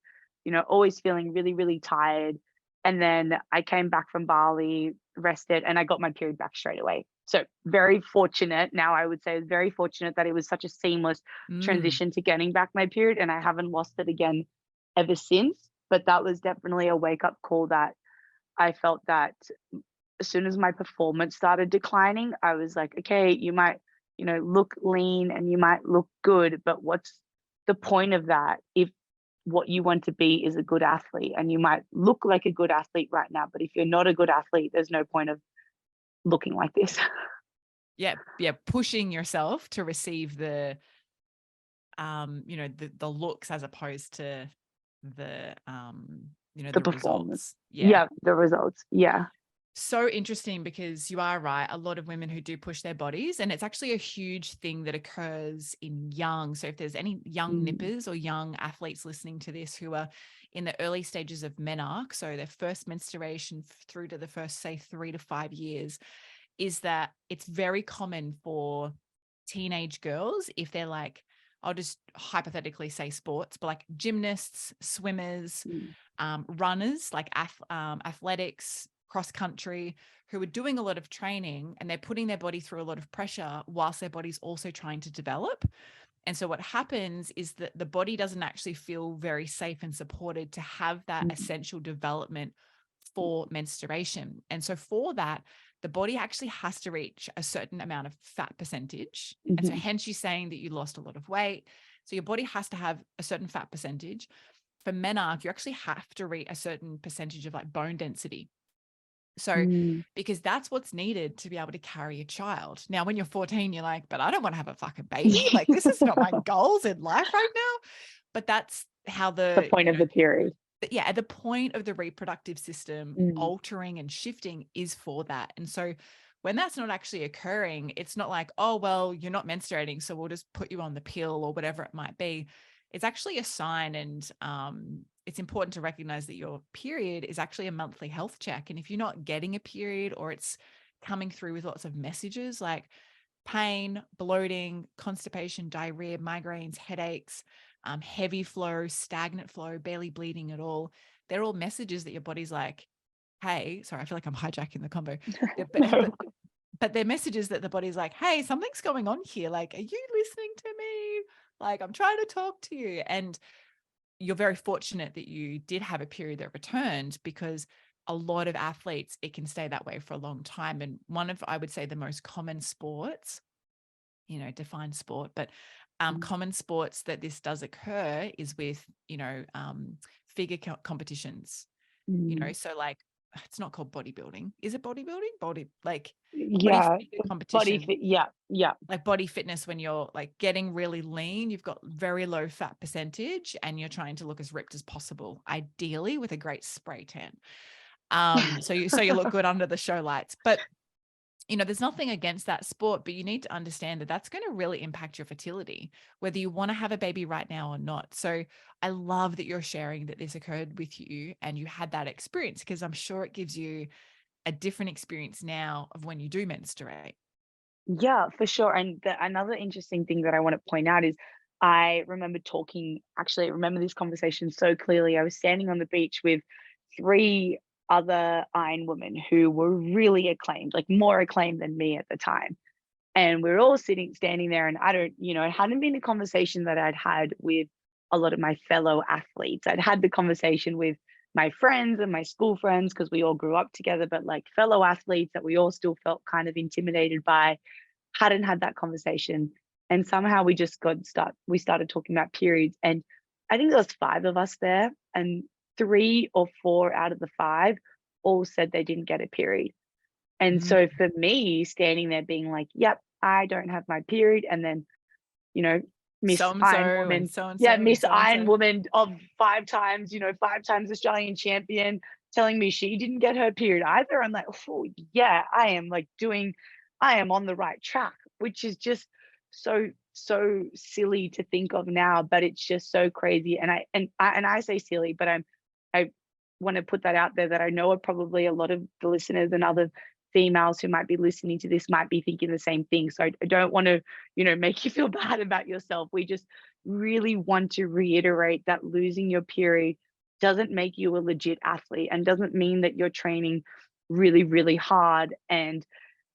always feeling really, really tired. And then I came back from Bali, rested, and I got my period back straight away. So very fortunate. Now I would say very fortunate that it was such a seamless Mm. transition to getting back my period, and I haven't lost it again ever since. But that was definitely a wake up call that I felt that as soon as my performance started declining, I was like, okay, you might, look lean and you might look good, but what's the point of that if what you want to be is a good athlete? And you might look like a good athlete right now, but if you're not a good athlete, there's no point of looking like this. Yeah. Yeah. Pushing yourself to receive the looks as opposed to The the performance. results. Yeah. Yeah, the results. Yeah. So interesting because you are right. A lot of women who do push their bodies, and it's actually a huge thing that occurs in young. So if there's any young Mm, nippers or young athletes listening to this who are in the early stages of menarche, so their first menstruation through to the first, say, 3 to 5 years, is that it's very common for teenage girls, if they're like, I'll just hypothetically say sports, but like gymnasts, swimmers, mm, runners, like athletics, cross country, who are doing a lot of training and they're putting their body through a lot of pressure whilst their body's also trying to develop. And so what happens is that the body doesn't actually feel very safe and supported to have that mm, essential development for menstruation. And so for that, the body actually has to reach a certain amount of fat percentage. And so mhm, hence you saying that you lost a lot of weight. So your body has to have a certain fat percentage. For menarche, you actually have to reach a certain percentage of like bone density. So, mm. because that's what's needed to be able to carry a child. Now, when you're 14, you're like, but I don't want to have a fucking baby. Like, this is not my goals in life right now. But that's how The point of the period. yeah, at the point of the reproductive system Mm, altering and shifting is for that. And so when that's not actually occurring, it's not like, oh, well, you're not menstruating, so we'll just put you on the pill or whatever it might be. It's actually a sign. And it's important to recognize that your period is actually a monthly health check. And if you're not getting a period or it's coming through with lots of messages like pain, bloating, constipation, diarrhea, migraines, headaches, heavy flow, stagnant flow, barely bleeding at all. They're all messages that your body's like, hey, sorry, I feel like I'm hijacking the combo. Yeah, no. but they're messages that the body's like, hey, something's going on here. Like, are you listening to me? Like, I'm trying to talk to you. And you're very fortunate that you did have a period that returned, because a lot of athletes, it can stay that way for a long time. And one of, I would say, the most common sports, define sport, but Mm, common sports that this does occur is with, figure competitions. Mm. So like, it's not called bodybuilding. Is it bodybuilding? Body Yeah. figure Body competition, fit. Yeah. Yeah. like body fitness, when you're like getting really lean, you've got very low fat percentage and you're trying to look as ripped as possible, ideally with a great spray tan. So you look good under the show lights. But there's nothing against that sport, but you need to understand that that's going to really impact your fertility, whether you want to have a baby right now or not. So I love that you're sharing that this occurred with you and you had that experience, because I'm sure it gives you a different experience now of when you do menstruate. Yeah, for sure. And another interesting thing that I want to point out is actually, I remember this conversation so clearly. I was standing on the beach with three other Iron women who were really acclaimed, like more acclaimed than me at the time. And we were all standing there, and I don't, it hadn't been a conversation that I'd had with a lot of my fellow athletes. I'd had the conversation with my friends and my school friends because we all grew up together, but like fellow athletes that we all still felt kind of intimidated by, hadn't had that conversation. And somehow we started talking about periods. And I think there was five of us there, and three or four out of the five all said they didn't get a period. And Mm. so for me, standing there being like, yep, I don't have my period. And then, you know, Miss So and Iron so and Woman, so and yeah, so and Miss so and Iron so. Woman of five times, 5 times Australian champion, telling me she didn't get her period either. I'm like, oh, yeah, I am on the right track, which is just so silly to think of now, but it's just so crazy. And I say silly, but I want to put that out there that I know are probably a lot of the listeners and other females who might be listening to this might be thinking the same thing. So I don't want to, make you feel bad about yourself. We just really want to reiterate that losing your period doesn't make you a legit athlete and doesn't mean that you're training really, really hard and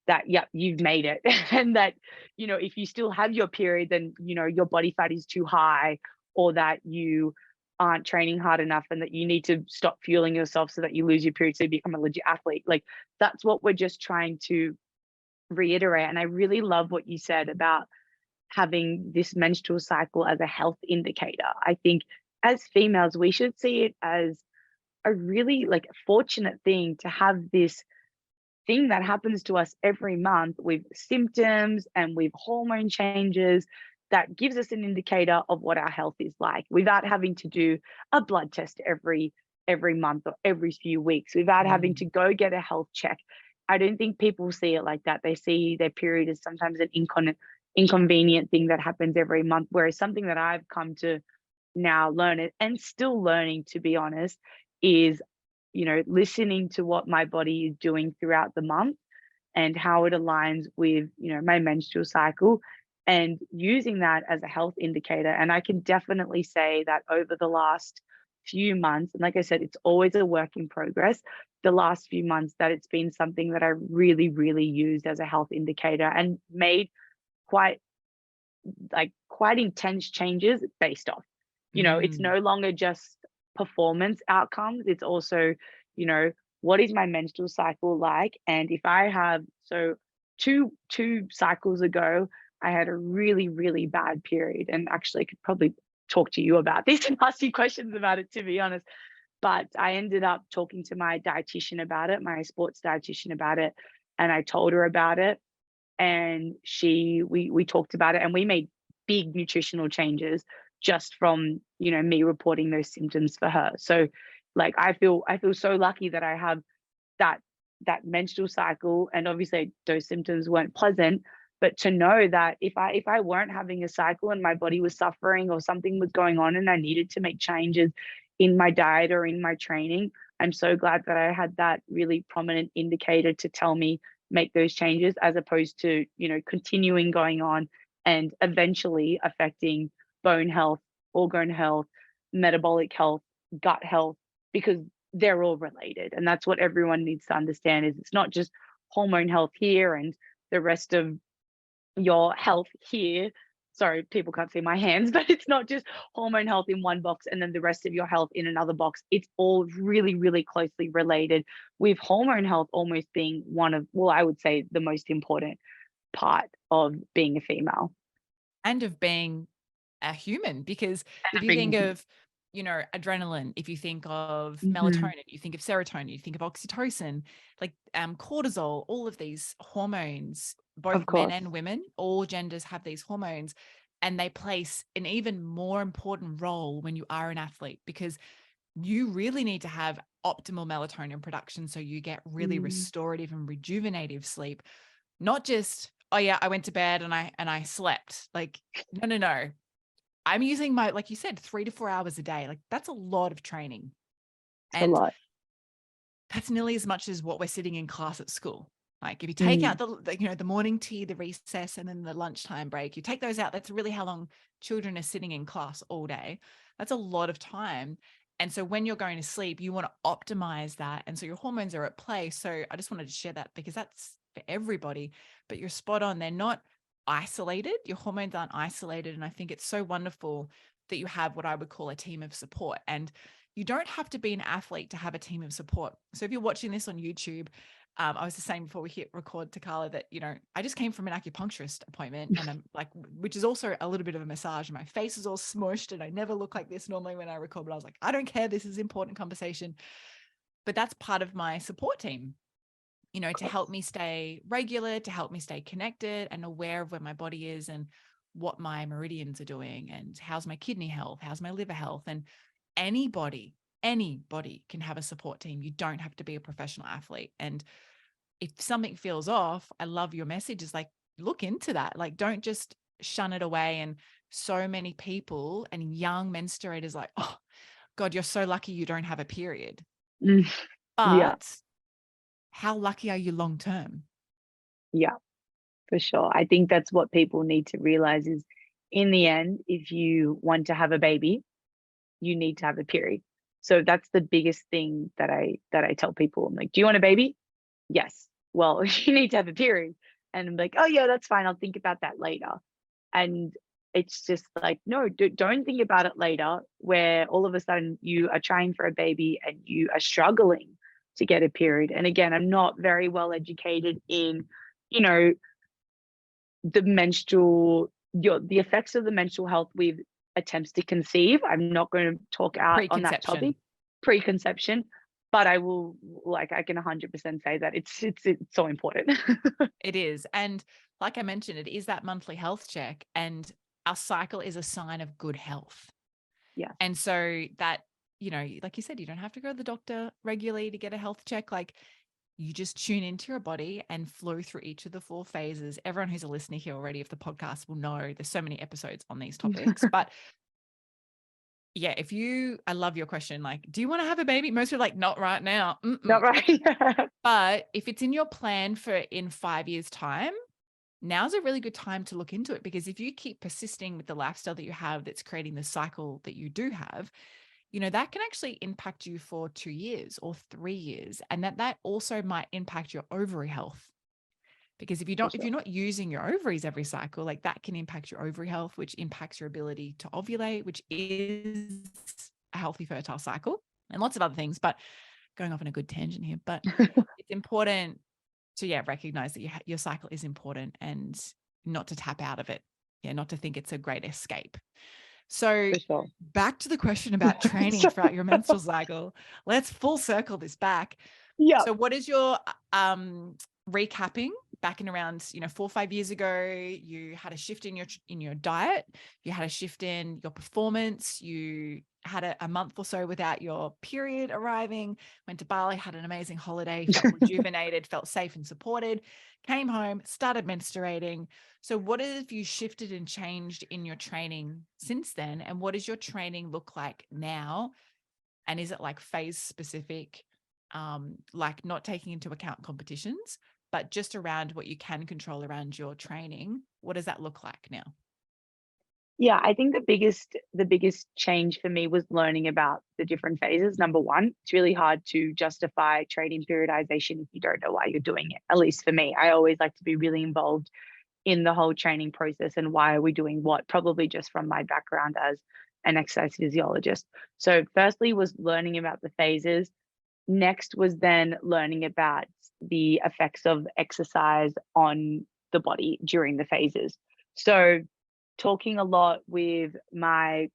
that, yep, you've made it. And that, if you still have your period, then, your body fat is too high, or that you aren't training hard enough and that you need to stop fueling yourself so that you lose your period so you become a legit athlete. Like, that's what we're just trying to reiterate. And I really love what you said about having this menstrual cycle as a health indicator. I think as females, we should see it as a really like fortunate thing to have this thing that happens to us every month with symptoms and with hormone changes that gives us an indicator of what our health is like without having to do a blood test every month or every few weeks, without having to Mm. go get a health check. I don't think people see it like that. They see their period as sometimes an inconvenient thing that happens every month, whereas something that I've come to now learn it and still learning, to be honest, is listening to what my body is doing throughout the month and how it aligns with, my menstrual cycle, and using that as a health indicator. And I can definitely say that over the last few months, and like I said, it's always a work in progress, the last few months, that it's been something that I really, really used as a health indicator and made quite quite intense changes based off. It's Mm. no longer just performance outcomes. It's also, what is my menstrual cycle like? And if I have two cycles ago, I had a really, really bad period. And actually I could probably talk to you about this and ask you questions about it, to be honest. But I ended up talking to my dietitian about it, my sports dietitian about it, and I told her about it, and we talked about it, and we made big nutritional changes just from me reporting those symptoms for her. So like I feel so lucky that I have that menstrual cycle, and obviously those symptoms weren't pleasant, but to know that if I weren't having a cycle and my body was suffering or something was going on and I needed to make changes in my diet or in my training, I'm so glad that I had that really prominent indicator to tell me make those changes, as opposed to continuing going on and eventually affecting bone health, organ health, metabolic health, gut health, because they're all related. And that's what everyone needs to understand, is it's not just hormone health here and the rest of your health here. Sorry, people can't see my hands, but it's not just hormone health in one box and then the rest of your health in another box. It's all really, really closely related, with hormone health almost being one of, well, I would say the most important part of being a female And of being a human, because and if of you being think a human. of you know, adrenaline, if you think of Mm-hmm. melatonin, you think of serotonin, you think of oxytocin, like cortisol, all of these hormones, both Of men course. and women, all genders have these hormones, and they place an even more important role when you are an athlete, because you really need to have optimal melatonin production so you get really restorative and rejuvenative sleep, not just, oh yeah, I went to bed and I slept. Like, no. I'm using my, like you said, 3 to 4 hours a day. Like, that's a lot of training. It's a And lot. that's nearly as much as what we're sitting in class at school. Like, if you take out the you know, the morning tea, the recess, and then the lunchtime break, you take those out, that's really how long children are sitting in class all day. That's a lot of time. And so when you're going to sleep, you want to optimize that. And so your hormones are at play. So I just wanted to share that because that's for everybody, but you're spot on. They're not isolated. Your hormones aren't isolated. And I think it's so wonderful that you have what I would call a team of support. And you don't have to be an athlete to have a team of support. So if you're watching this on YouTube, I was just saying before we hit record to Carla that, you know, I just came from an acupuncturist appointment, and I'm like, which is also a little bit of a massage, and my face is all smushed and I never look like this normally when I record, but I was like, I don't care. This is important conversation. But that's part of my support team, you know, to help me stay regular, to help me stay connected and aware of where my body is and what my meridians are doing and how's my kidney health, how's my liver health. And anybody can have a support team. You don't have to be a professional athlete. And if something feels off, I love your message is like, look into that. Like, don't just shun it away. And so many people and young menstruators like, oh God, you're so lucky you don't have a period. Yeah. But how lucky are you long term? Yeah, for sure. I think that's what people need to realize is, in the end, if you want to have a baby, you need to have a period. So that's the biggest thing that I tell people. I'm like, do you want a baby? Yes. Well, you need to have a period. And I'm like, oh yeah, that's fine. I'll think about that later. And it's just like, no, don't think about it later, where all of a sudden you are trying for a baby and you are struggling to get a period. And again, I'm not very well educated in, you know, the the effects of the menstrual health with attempts to conceive. I'm not going to talk out on that topic, Preconception. preconception, but I will, like, I can 100% say that it's so important. It is. And like I mentioned, it is that monthly health check, and our cycle is a sign of good health. Yeah. And so that, you know, like you said, you don't have to go to the doctor regularly to get a health check. Like, you just tune into your body and flow through each of the 4 phases. Everyone who's a listener here already of the podcast will know there's so many episodes on these topics, but yeah, I love your question. Like, do you want to have a baby? Most people are like, not right now. Not right. But if it's in your plan for in 5 years' time, now's a really good time to look into it, because if you keep persisting with the lifestyle that you have that's creating the cycle that you do have, you know, that can actually impact you for 2 years or 3 years. And that also might impact your ovary health. Because if you're not using your ovaries every cycle, like, that can impact your ovary health, which impacts your ability to ovulate, which is a healthy fertile cycle, and lots of other things. But going off on a good tangent here, but it's important to recognize that your cycle is important and not to tap out of it. Yeah, not to think it's a great escape. So For sure. back to the question about training throughout your menstrual cycle. Let's full circle this back. Yeah. So what is your recapping back in around, 4 or 5 years ago? You had a shift in your diet, you had a shift in your performance, you had a month or so without your period arriving, went to Bali, had an amazing holiday, felt rejuvenated, felt safe and supported, came home, started menstruating. So what have you shifted and changed in your training since then? And what does your training look like now? And is it like phase specific, like not taking into account competitions, but just around what you can control around your training? What does that look like now? Yeah, I think the biggest change for me was learning about the different phases. Number one, it's really hard to justify training periodization if you don't know why you're doing it. At least for me, I always like to be really involved in the whole training process and why are we doing what, probably just from my background as an exercise physiologist. So firstly was learning about the phases. Next was then learning about the effects of exercise on the body during the phases. So talking a lot with my,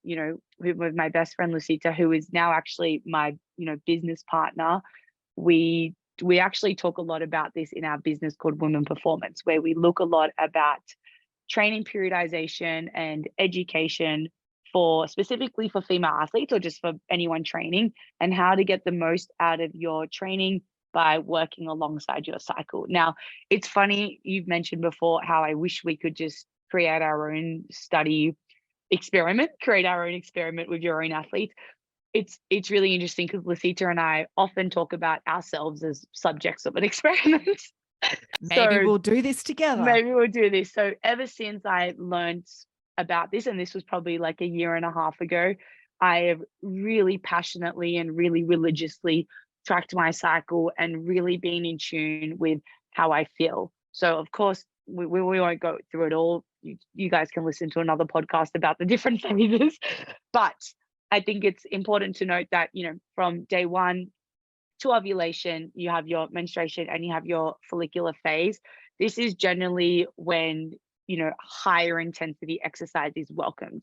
with my best friend Lucita, who is now actually my, business partner. We actually talk a lot about this in our business called Women Performance, where we look a lot about training periodization and education for specifically for female athletes or just for anyone training, and how to get the most out of your training by working alongside your cycle. Now, it's funny, you've mentioned before how I wish we could just create our own create our own experiment with your own athletes. It's really interesting because Lucita and I often talk about ourselves as subjects of an experiment. Maybe So we'll do this together. maybe we'll do this. So ever since I learned about this, and this was probably like a year and a half ago, I have really passionately and really religiously tracked my cycle and really been in tune with how I feel. So of course, we won't go through it all. You guys can listen to another podcast about the different phases, but I think it's important to note that, from day one to ovulation, you have your menstruation and you have your follicular phase. This is generally when, higher intensity exercise is welcomed.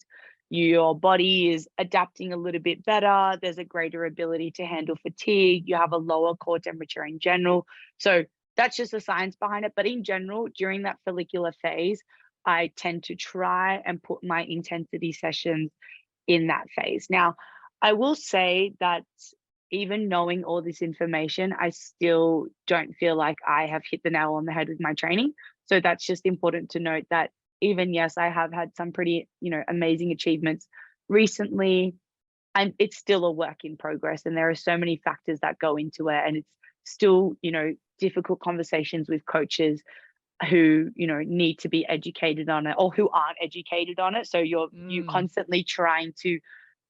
Your body is adapting a little bit better. There's a greater ability to handle fatigue. You have a lower core temperature in general. So that's just the science behind it. But in general, during that follicular phase, I tend to try and put my intensity sessions in that phase. Now, I will say that even knowing all this information, I still don't feel like I have hit the nail on the head with my training. So that's just important to note that even, yes, I have had some pretty, amazing achievements recently, and it's still a work in progress. And there are so many factors that go into it. And it's still, difficult conversations with coaches who, need to be educated on it or who aren't educated on it. So you constantly trying to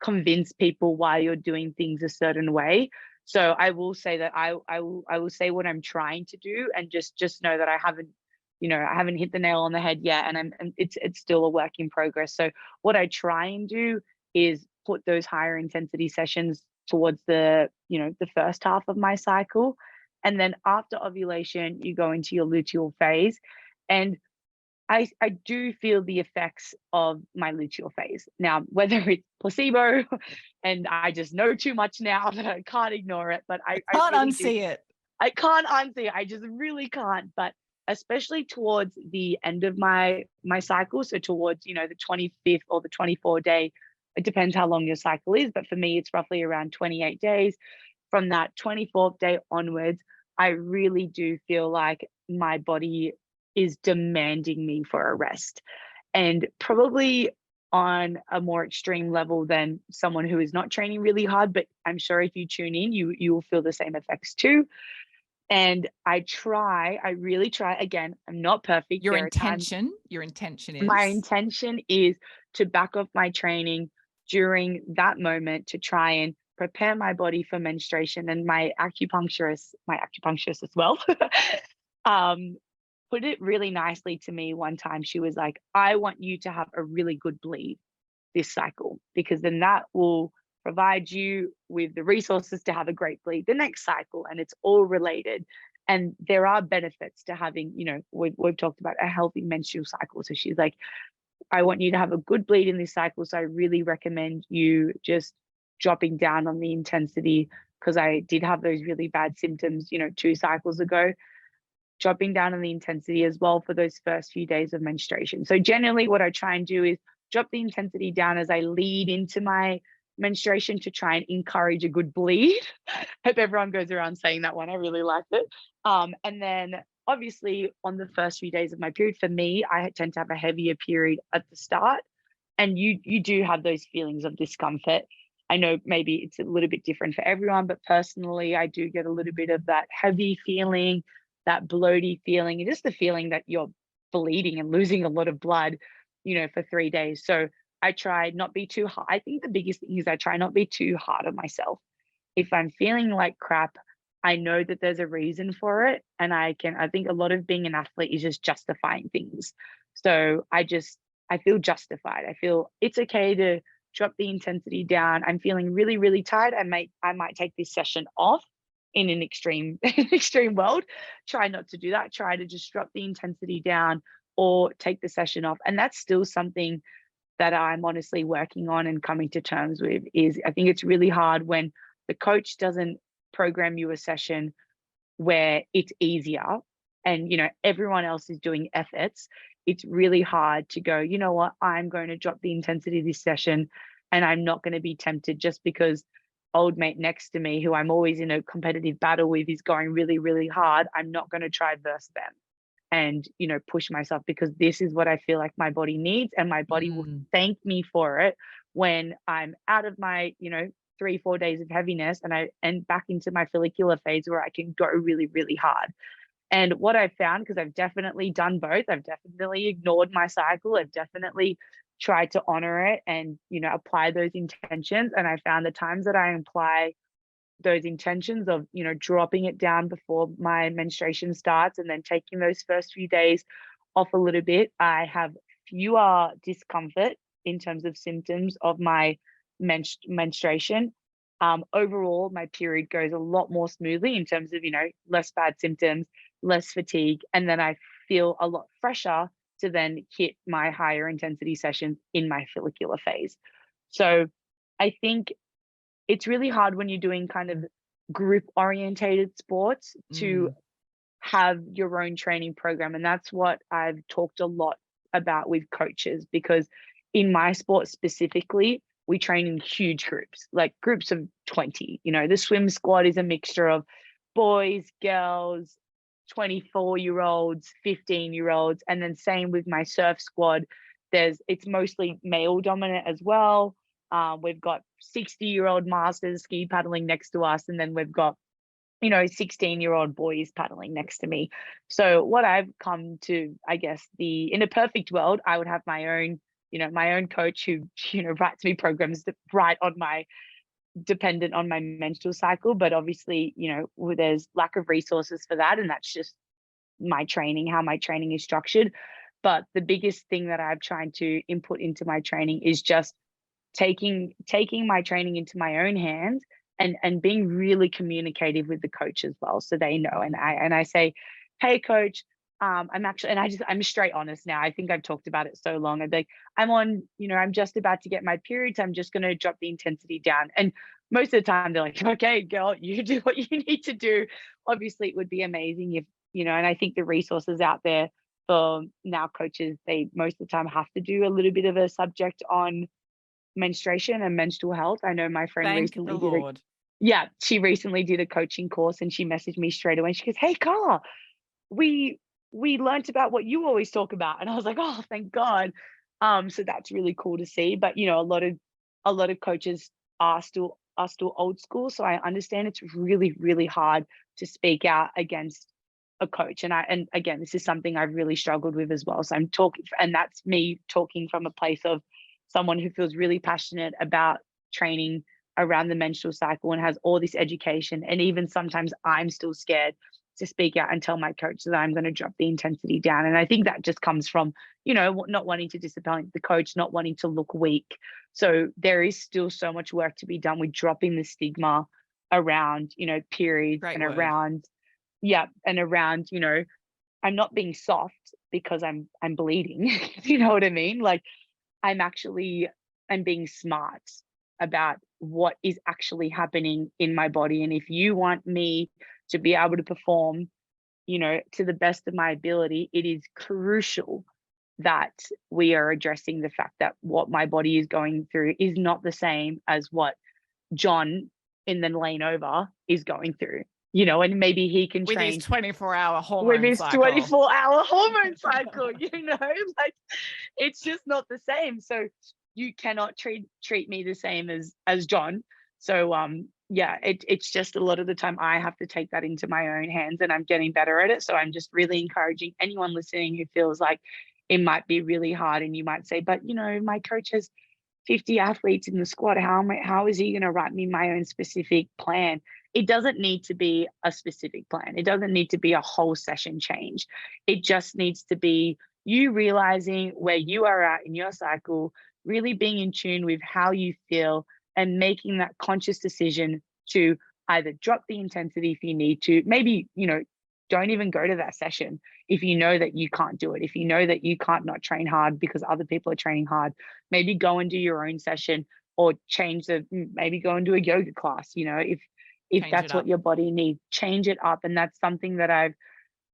convince people why you're doing things a certain way. So I will say that I will say what I'm trying to do, and just know that I haven't hit the nail on the head yet, and it's still a work in progress. So what I try and do is put those higher intensity sessions towards the first half of my cycle, and then after ovulation you go into your luteal phase, and I do feel the effects of my luteal phase. Now, whether it's placebo and I just know too much now that I can't ignore it, but I Can't really unsee it. I can't unsee it. I just really can't. But especially towards the end of my cycle, so towards, the 25th or the 24 day, it depends how long your cycle is, but for me, it's roughly around 28 days. From that 24th day onwards, I really do feel like my body is demanding me for a rest, and probably on a more extreme level than someone who is not training really hard. But I'm sure if you tune in, you will feel the same effects too. And I really try. Again, I'm not perfect. Your There are times intention my is intention is to back off my training during that moment to try and prepare my body for menstruation. And my acupuncturist as well, um, put it really nicely to me one time. She was like, I want you to have a really good bleed this cycle, because then that will provide you with the resources to have a great bleed the next cycle. And it's all related. And there are benefits to having, we've talked about a healthy menstrual cycle. So she's like, I want you to have a good bleed in this cycle. So I really recommend you just dropping down on the intensity, because I did have those really bad symptoms, 2 cycles ago. Dropping down on the intensity as well for those first few days of menstruation. So generally what I try and do is drop the intensity down as I lead into my menstruation to try and encourage a good bleed. Hope everyone goes around saying that one. I really liked it. And then obviously on the first few days of my period, for me, I tend to have a heavier period at the start. And you do have those feelings of discomfort. I know maybe it's a little bit different for everyone, but personally, I do get a little bit of that heavy feeling, that bloaty feeling, and just the feeling that you're bleeding and losing a lot of blood, for 3 days. So I try not be too hard. I think the biggest thing is I try not be too hard on myself. If I'm feeling like crap, I know that there's a reason for it. And I think a lot of being an athlete is just justifying things. So I feel justified. I feel it's okay to drop the intensity down. I'm feeling really, really tired. I might take this session off in an extreme world. Try not to do that. Try to just drop the intensity down, or take the session off. And that's still something that I'm honestly working on and coming to terms with. Is I think it's really hard when the coach doesn't program you a session where it's easier and everyone else is doing efforts. It's really hard to go, you know what, I'm going to drop the intensity this session, and I'm not going to be tempted just because old mate next to me, who I'm always in a competitive battle with, is going really, really hard. I'm not going to try verse them and push myself, because this is what I feel like my body needs, and my body will thank me for it when I'm out of my 3-4 days of heaviness and back into my follicular phase where I can go really, really hard. And what I've found, because I've definitely done both, I've definitely ignored my cycle, I've definitely tried to honor it and apply those intentions. And I found the times that I apply those intentions of dropping it down before my menstruation starts and then taking those first few days off a little bit, I have fewer discomfort in terms of symptoms of my menstruation. Overall, my period goes a lot more smoothly in terms of less bad symptoms, less fatigue, and then I feel a lot fresher to then hit my higher intensity sessions in my follicular phase. So I think it's really hard when you're doing kind of group orientated sports to have your own training program. And that's what I've talked a lot about with coaches, because in my sport specifically, we train in huge groups, like groups of 20. The swim squad is a mixture of boys, girls, 24-year-olds, 15-year-olds. And then same with my surf squad. It's mostly male dominant as well. We've got 60-year-old masters ski paddling next to us, and then we've got 16-year-old boys paddling next to me. So what I've come to, I guess, in a perfect world, I would have my own coach who writes me programs dependent on my menstrual cycle. But obviously there's lack of resources for that, and that's just my training, how my training is structured. But the biggest thing that I'm trying to input into my training is just taking my training into my own hands and being really communicative with the coach as well, so they know. And I say, hey coach, I'm straight honest now. I think I've talked about it so long. I'm like, I'm just about to get my periods, I'm just going to drop the intensity down. And most of the time they're like, okay girl, you do what you need to do. Obviously it would be amazing if and I think the resources out there for now coaches, they most of the time have to do a little bit of a subject on menstruation and menstrual health. I know my friend she recently did a coaching course, and she messaged me straight away. She goes, hey Carla, we learned about what you always talk about. And I was like, oh, thank God. So that's really cool to see. But a lot of coaches are still old school. So I understand it's really, really hard to speak out against a coach. And again, this is something I've really struggled with as well. So I'm talking, and that's me talking from a place of someone who feels really passionate about training around the menstrual cycle and has all this education. And even sometimes I'm still scared to speak out and tell my coach that I'm going to drop the intensity down. And I think that just comes from, not wanting to disappoint the coach, not wanting to look weak. So there is still so much work to be done with dropping the stigma around, periods. Great and word. around, I'm not being soft because I'm bleeding. You know what I mean? Like I'm being smart about what is actually happening in my body. And if you want me to be able to perform, to the best of my ability, it is crucial that we are addressing the fact that what my body is going through is not the same as what John in the lane over is going through. And maybe he can with train his 24-hour hormone with his cycle. 24-hour hormone cycle, like it's just not the same. So you cannot treat me the same as John. So it's just a lot of the time I have to take that into my own hands, and I'm getting better at it. So I'm just really encouraging anyone listening who feels like it might be really hard, and you might say, but my coach has 50 athletes in the squad. How is he going to write me my own specific plan? It doesn't need to be a specific plan. It doesn't need to be a whole session change. It just needs to be you realizing where you are at in your cycle, really being in tune with how you feel, and making that conscious decision to either drop the intensity if you need to, maybe, don't even go to that session if you know that you can't do it. If you know that you can't not train hard because other people are training hard, maybe go and do your own session, or maybe go and do a yoga class, if Change it that's what up. your body needs, change it up. And that's something that I've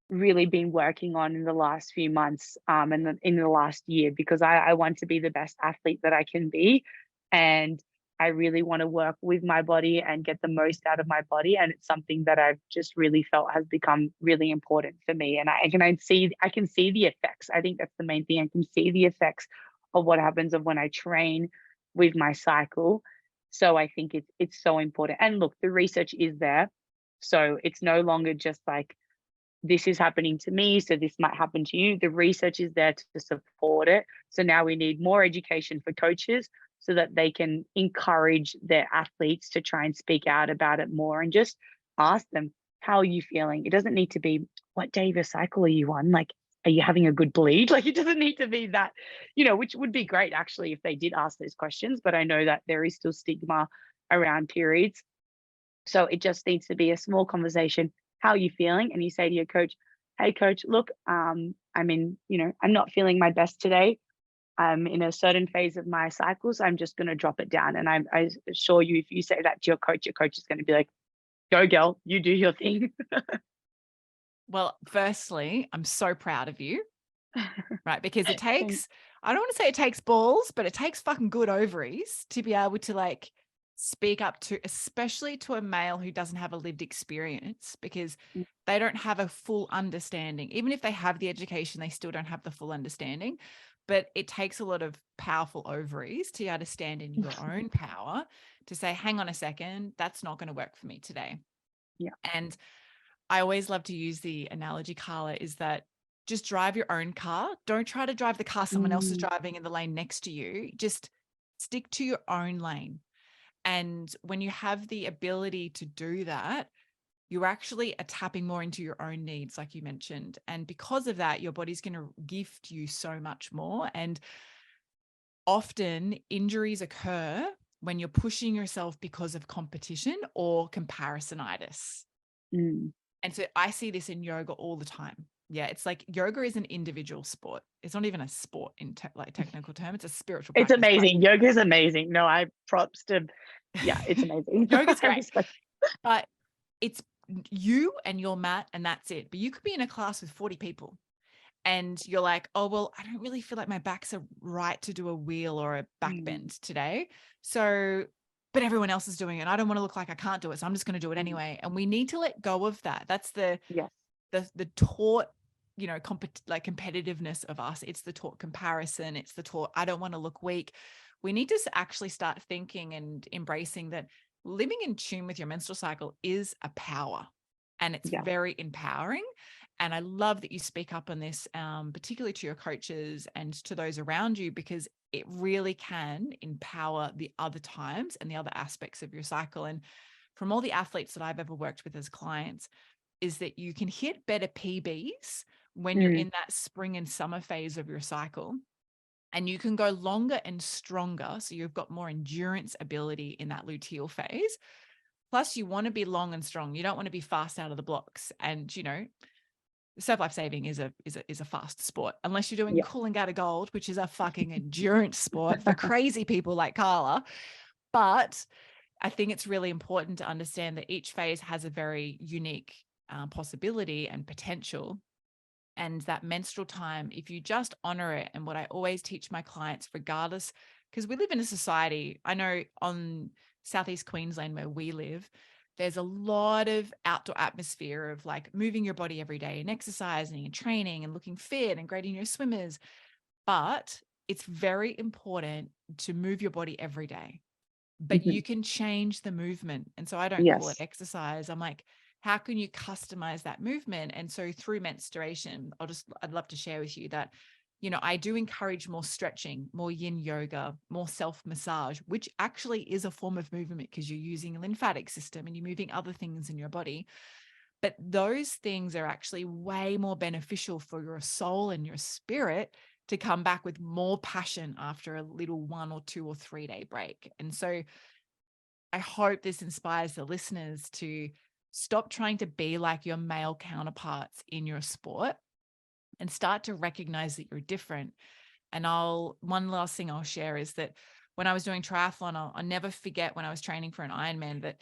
really been working on in the last few months, and in the last year, because I want to be the best athlete that I can be. And I really want to work with my body and get the most out of my body. And it's something that I've just really felt has become really important for me. And I can see the effects. I think that's the main thing. I can see the effects of what happens of when I train with my cycle. So I think it's so important. And look, the research is there. So it's no longer just like, this is happening to me, so this might happen to you. The research is there to support it. So now we need more education for coaches so that they can encourage their athletes to try and speak out about it more, and just ask them, how are you feeling? It doesn't need to be, what day of your cycle are you on? Like, are you having a good bleed? Like, it doesn't need to be that, which would be great actually if they did ask those questions. But I know that there is still stigma around periods. So it just needs to be a small conversation. How are you feeling? And you say to your coach, hey coach, look, I'm not feeling my best today. I'm in a certain phase of my cycle, so I'm just going to drop it down. And I assure you, if you say that to your coach is going to be like, go girl, you do your thing. Well, firstly, I'm so proud of you, right? Because it Thanks. takes, I don't want to say it takes balls, but it takes fucking good ovaries to be able to like speak up to, especially to a male who doesn't have a lived experience, because they don't have a full understanding. Even if they have the education, they still don't have the full understanding. But it takes a lot of powerful ovaries to be able to stand in your own power to say, hang on a second, that's not going to work for me today. Yeah. And I always love to use the analogy, Carla, is that just drive your own car. Don't try to drive the car someone else is driving in the lane next to you. Just stick to your own lane. And when you have the ability to do that, you actually are tapping more into your own needs, like you mentioned. And because of that, your body's going to gift you so much more. And often injuries occur when you're pushing yourself because of competition or comparisonitis. Mm. And so I see this in yoga all the time. Yeah, it's like yoga is an individual sport. It's not even a sport in like technical term. It's a spiritual It's practice. But amazing. Yoga is amazing. No, I props to, yeah, it's amazing. yoga's I great. respect. But it's you and your mat, and that's it. But you could be in a class with 40 people and you're like, oh, well, I don't really feel like my back's right to do a wheel or a back bend today. So, but everyone else is doing it. I don't want to look like I can't do it. So I'm just going to do it anyway. And we need to let go of that. That's the Yes. taught, like competitiveness of us. It's the taught comparison. It's the taught, I don't want to look weak. We need to actually start thinking and embracing that living in tune with your menstrual cycle is a power, and it's Yeah. very empowering. And I love that you speak up on this, particularly to your coaches and to those around you, because it really can empower the other times and the other aspects of your cycle. And from all the athletes that I've ever worked with as clients, is that you can hit better PBs when you're in that spring and summer phase of your cycle, and you can go longer and stronger. So you've got more endurance ability in that luteal phase. Plus you want to be long and strong. You don't want to be fast out of the blocks. And, surf life saving is a fast sport, unless you're doing Yeah. cooling out of gold, which is a fucking endurance sport for crazy people like Carla. But I think it's really important to understand that each phase has a very unique possibility and potential. And that menstrual time, if you just honor it, and what I always teach my clients, regardless, because we live in a society, I know on Southeast Queensland where we live, there's a lot of outdoor atmosphere of like moving your body every day and exercising and training and looking fit and grading your swimmers. But it's very important to move your body every day, but you can change the movement. And so I don't call it Yes. exercise. I'm like, how can you customize that movement? And so through menstruation, I'd love to share with you that, I do encourage more stretching, more yin yoga, more self-massage, which actually is a form of movement because you're using a lymphatic system and you're moving other things in your body. But those things are actually way more beneficial for your soul and your spirit to come back with more passion after a little 1 or 2 or 3 day break. And so I hope this inspires the listeners to Stop trying to be like your male counterparts in your sport and start to recognize that you're different. And one last thing I'll share is that when I was doing triathlon, I'll never forget when I was training for an Ironman that,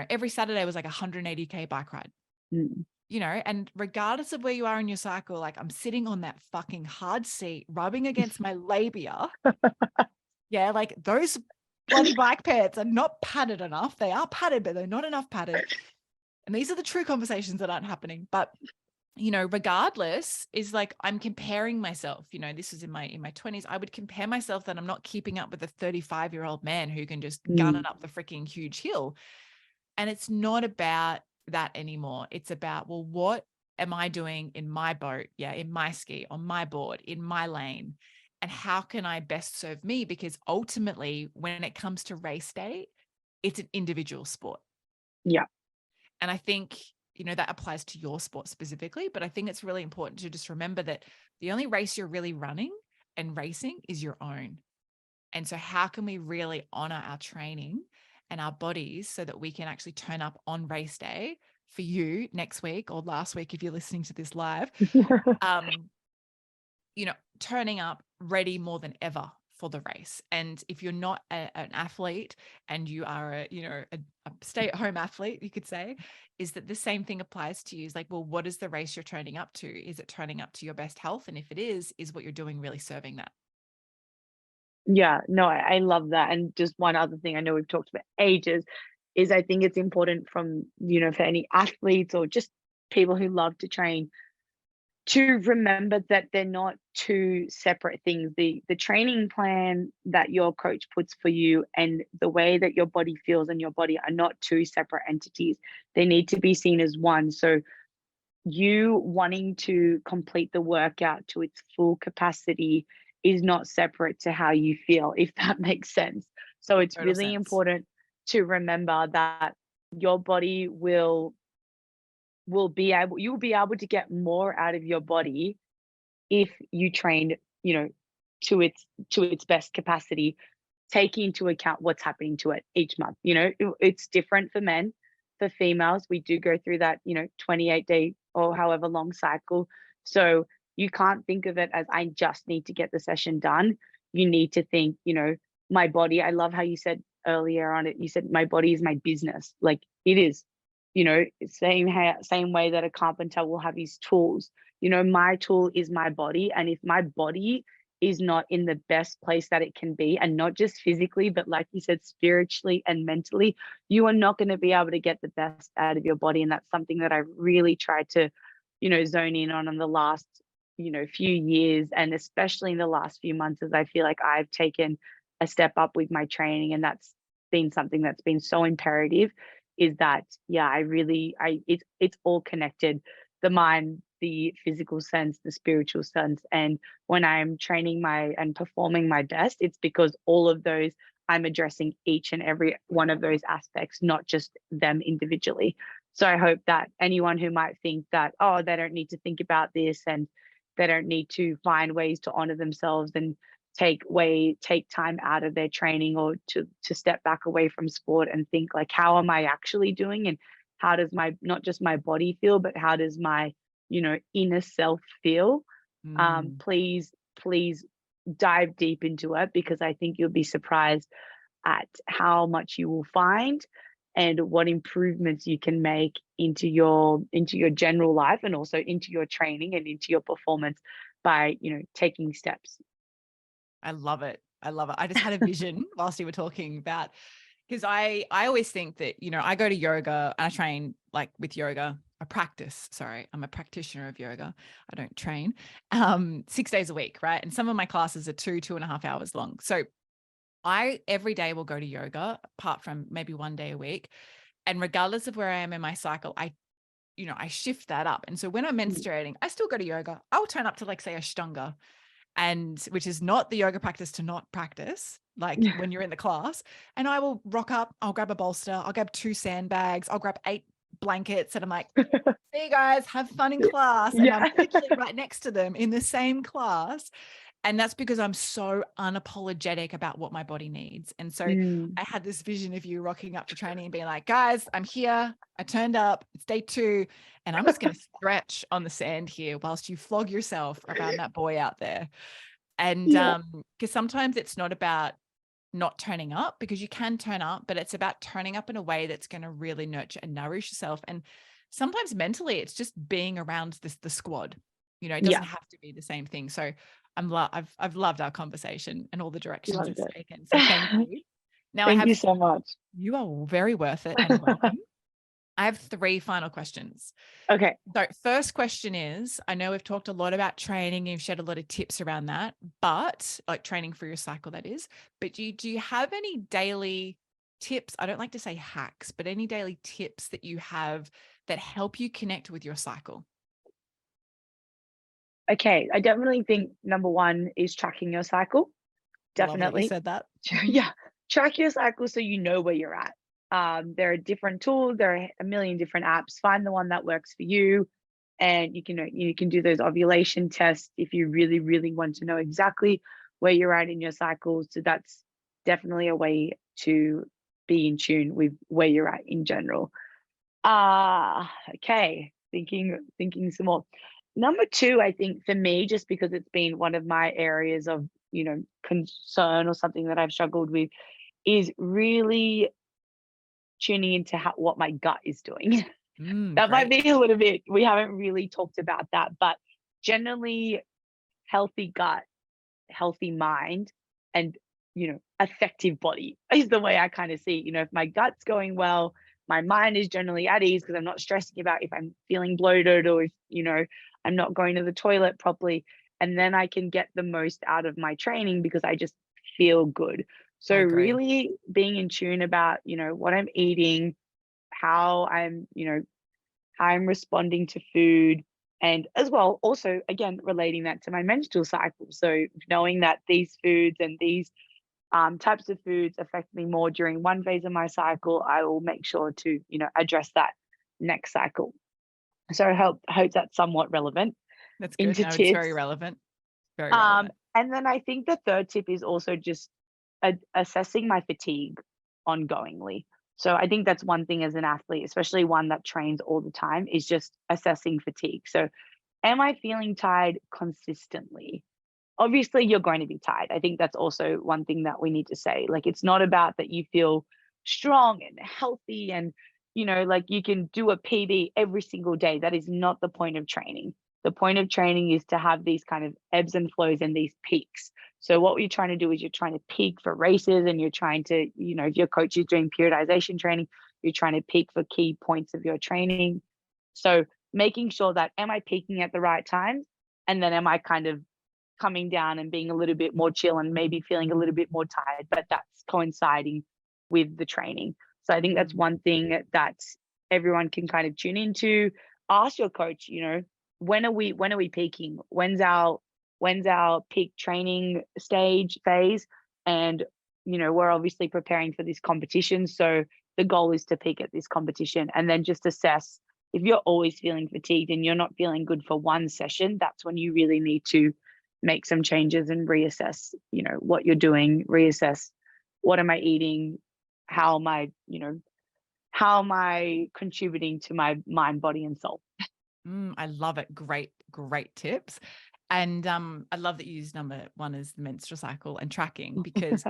every Saturday was like a 180K bike ride, and regardless of where you are in your cycle, like I'm sitting on that fucking hard seat, rubbing against my labia. Yeah. Like those bloody bike pads are not padded enough. They are padded, but they're not enough padded. And these are the true conversations that aren't happening. But regardless, is like I'm comparing myself. This is in my 20s. I would compare myself that I'm not keeping up with a 35-year-old man who can just gun it up the freaking huge hill. And it's not about that anymore. It's about, well, what am I doing in my boat? Yeah, in my ski, on my board, in my lane. And how can I best serve me? Because ultimately, when it comes to race day, it's an individual sport. Yeah. And I think that applies to your sport specifically, but I think it's really important to just remember that the only race you're really running and racing is your own. And so how can we really honor our training and our bodies so that we can actually turn up on race day for you next week or last week, if you're listening to this live, turning up ready more than ever for the race. And if you're not an athlete and you are a stay-at-home athlete, you could say, is that the same thing applies to you. Is like, well, what is the race you're turning up to? Is it turning up to your best health? And if it is what you're doing really serving that? Yeah, no, I love that. And just one other thing I know we've talked about ages is I think it's important from, for any athletes or just people who love to train to remember that they're not two separate things. The training plan that your coach puts for you and the way that your body feels and your body are not two separate entities. They need to be seen as one. So you wanting to complete the workout to its full capacity is not separate to how you feel, if that makes sense. So it's Total really sense. important to remember that your body you'll be able to get more out of your body if you trained, to its best capacity, taking into account what's happening to it each month. It's different for men. For females, we do go through that, 28-day or however long cycle. So you can't think of it as I just need to get the session done. You need to think, my body. I love how you said earlier on it. You said my body is my business. Like it is, same way that a carpenter will have his tools. My tool is my body, and if my body is not in the best place that it can be, and not just physically, but like you said, spiritually and mentally, you are not going to be able to get the best out of your body. And that's something that I really tried to, zone in on in the last, few years, and especially in the last few months, as I feel like I've taken a step up with my training. And that's been something that's been so imperative, is that, yeah, it's all connected. The mind, the physical sense, the spiritual sense. And when I'm training and performing my best, it's because all of those, I'm addressing each and every one of those aspects, not just them individually. So I hope that anyone who might think that, oh, they don't need to think about this and they don't need to find ways to honor themselves and take time out of their training, or to step back away from sport and think like, how am I actually doing, and how does my, not just my body feel, but how does my, inner self feel? Please dive deep into it, because I think you'll be surprised at how much you will find and what improvements you can make into your general life, and also into your training and into your performance by, taking steps. I love it. I love it. I just had a vision whilst you were talking about, because I always think that, I go to yoga and I train like with yoga. I practice, sorry, I'm a practitioner of yoga. I don't train 6 days a week, right? And some of my classes are 2.5 hours long. So I every day will go to yoga, apart from maybe one day a week. And regardless of where I am in my cycle, I shift that up. And so when I'm menstruating, I still go to yoga. I will turn up to, like, say, Ashtanga, and which is not the yoga practice to not practice, like when you're in the class. And I will rock up, I'll grab a bolster, I'll grab 2 sandbags, I'll grab 8 blankets, and I'm like, see you guys, have fun in class. And Yeah. I'm literally right next to them in the same class. And that's because I'm so unapologetic about what my body needs. And so Mm, I had this vision of you rocking up to training and being like, guys, I'm here. I turned up. It's day 2. And I'm just going to stretch on the sand here whilst you flog yourself around that boy out there. And yeah, because sometimes it's not about not turning up, because you can turn up, but it's about turning up in a way that's going to really nurture and nourish yourself. And sometimes mentally it's just being around the squad. It doesn't yeah, have to be the same thing. So I've loved our conversation and all the directions loved it's it. taken. So thank you. Now Thank you so much. you are very worth it and welcome. I have 3 final questions. Okay. So first question is, I know we've talked a lot about training. You've shared a lot of tips around that, but like training for your cycle, that is. But do you have any daily tips? I don't like to say hacks, but any daily tips that you have that help you connect with your cycle? Okay. I definitely think number one is tracking your cycle. Love that you Definitely. said that. Yeah. Track your cycle so you know where you're at. There are different tools, there are a million different apps. Find the one that works for you. And you can do those ovulation tests if you really, really want to know exactly where you're at in your cycle. So that's definitely a way to be in tune with where you're at in general. Okay. Thinking some more. Number two, I think for me, just because it's been one of my areas of, concern or something that I've struggled with, is really tuning into what my gut is doing. That might Great. be a little bit, we haven't really talked about that, but generally, healthy gut, healthy mind, and effective body is the way I kind of see. If my gut's going well, my mind is generally at ease because I'm not stressing about if I'm feeling bloated or if I'm not going to the toilet properly. And then I can get the most out of my training because I just feel good. So I agree. really being in tune about what I'm eating, how I'm responding to food, and as well also again relating that to my menstrual cycle. So knowing that these foods and these types of foods affect me more during one phase of my cycle, I will make sure to address that next cycle. So I hope that's somewhat relevant That's good. into No, it's very tips. relevant. Very relevant. And then I think the third tip is also just assessing my fatigue ongoingly. So I think that's one thing as an athlete, especially one that trains all the time, is just assessing fatigue. So am I feeling tired consistently? Obviously, you're going to be tired. I think that's also one thing that we need to say. Like, it's not about that you feel strong and healthy and, like you can do a PB every single day. That is not the point of training. The point of training is to have these kind of ebbs and flows and these peaks. So, what you're trying to do is you're trying to peak for races and you're trying to, if your coach is doing periodization training, you're trying to peak for key points of your training. So, making sure that am I peaking at the right times? And then am I kind of coming down and being a little bit more chill and maybe feeling a little bit more tired, but that's coinciding with the training. So I think that's Mm. one thing that everyone can kind of tune into. Ask your coach, when are we peaking? When's our peak training stage phase? And we're obviously preparing for this competition. So the goal is to peak at this competition and then just assess if you're always feeling fatigued and you're not feeling good for one session, that's when you really need to make some changes and reassess, what you're doing, reassess what am I eating, how am I, how am I contributing to my mind, body, and soul. I love it. Great, great tips. And I love that you use number 1 as the menstrual cycle and tracking, because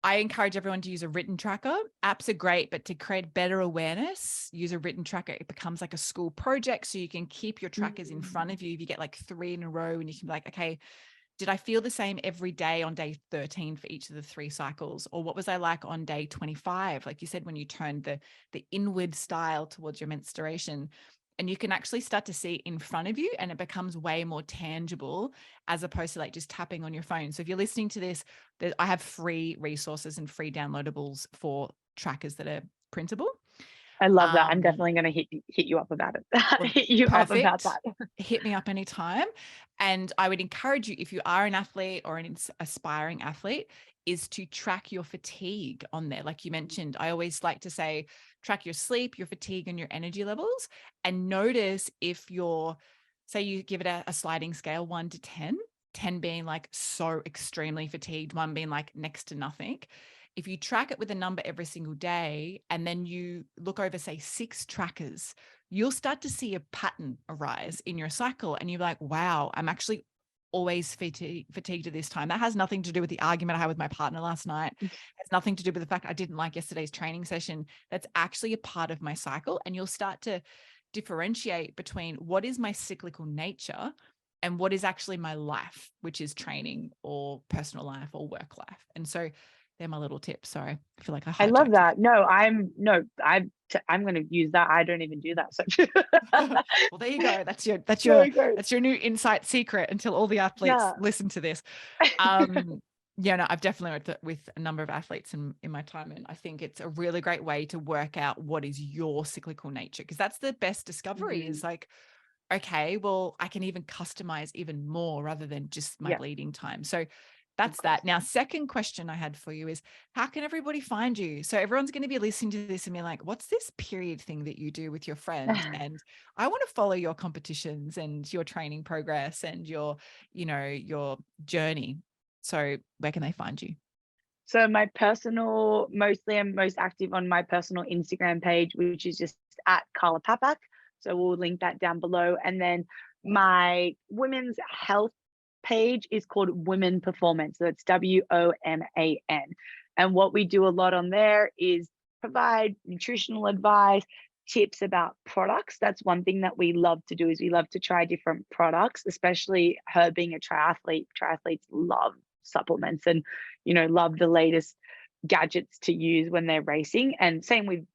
I encourage everyone to use a written tracker. Apps are great, but to create better awareness, use a written tracker. It becomes like a school project. So you can keep your trackers in front Mm. of you. If you get like 3 in a row, and you can be like, okay, did I feel the same every day on day 13 for each of the 3 cycles? Or what was I like on day 25? Like you said, when you turned the inward style towards your menstruation, and you can actually start to see it in front of you, and it becomes way more tangible as opposed to like just tapping on your phone. So if you're listening to this, I have free resources and free downloadables for trackers that are printable. I love that. I'm Um, definitely going to hit you up about it. well, Hit you up about perfect. that. Hit me up anytime. And I would encourage you, if you are an athlete or an aspiring athlete, is to track your fatigue on there. Like you mentioned, I always like to say, track your sleep, your fatigue, and your energy levels, and notice if you're, say you give it a sliding scale 1 to 10. 10 being like so extremely fatigued, 1 being like next to nothing. If you track it with a number every single day and then you look over, say, 6 trackers, you'll start to see a pattern arise in your cycle. And you're like, wow, I'm actually always fatigued at this time. That has nothing to do with the argument I had with my partner last night. It has nothing to do with the fact I didn't like yesterday's training session. That's actually a part of my cycle. And you'll start to differentiate between what is my cyclical nature and what is actually my life, which is training or personal life or work life. And so they're my little tips. Sorry, I feel like I I love hijacked that. I'm going to use that. I don't even do that. So you. Well, there you go. That's your there we go. that's your new insight secret until all the athletes Yeah. listen to this. No, I've definitely worked with a number of athletes in my time, and I think it's a really great way to work out what is your cyclical nature, because that's the best discovery is like, okay, well, I can even customize even more rather than just my Yeah, bleeding time. So that's of that. Now, second question I had for you is, how can everybody find you? So everyone's going to be listening to this and be like, what's this period thing that you do with your friend? course. And I want to follow your competitions and your training progress and your journey. So where can they find you? So my personal, mostly I'm most active on my personal Instagram page, which is just at Carla Papac. So we'll link that down below. And then my women's health page is called Women Performance. So it's WOMAN. And what we do a lot on there is provide nutritional advice, tips about products. That's one thing that we love to do is we love to try different products, especially her being a triathlete. Triathletes love supplements and love the latest gadgets to use when they're racing. And same with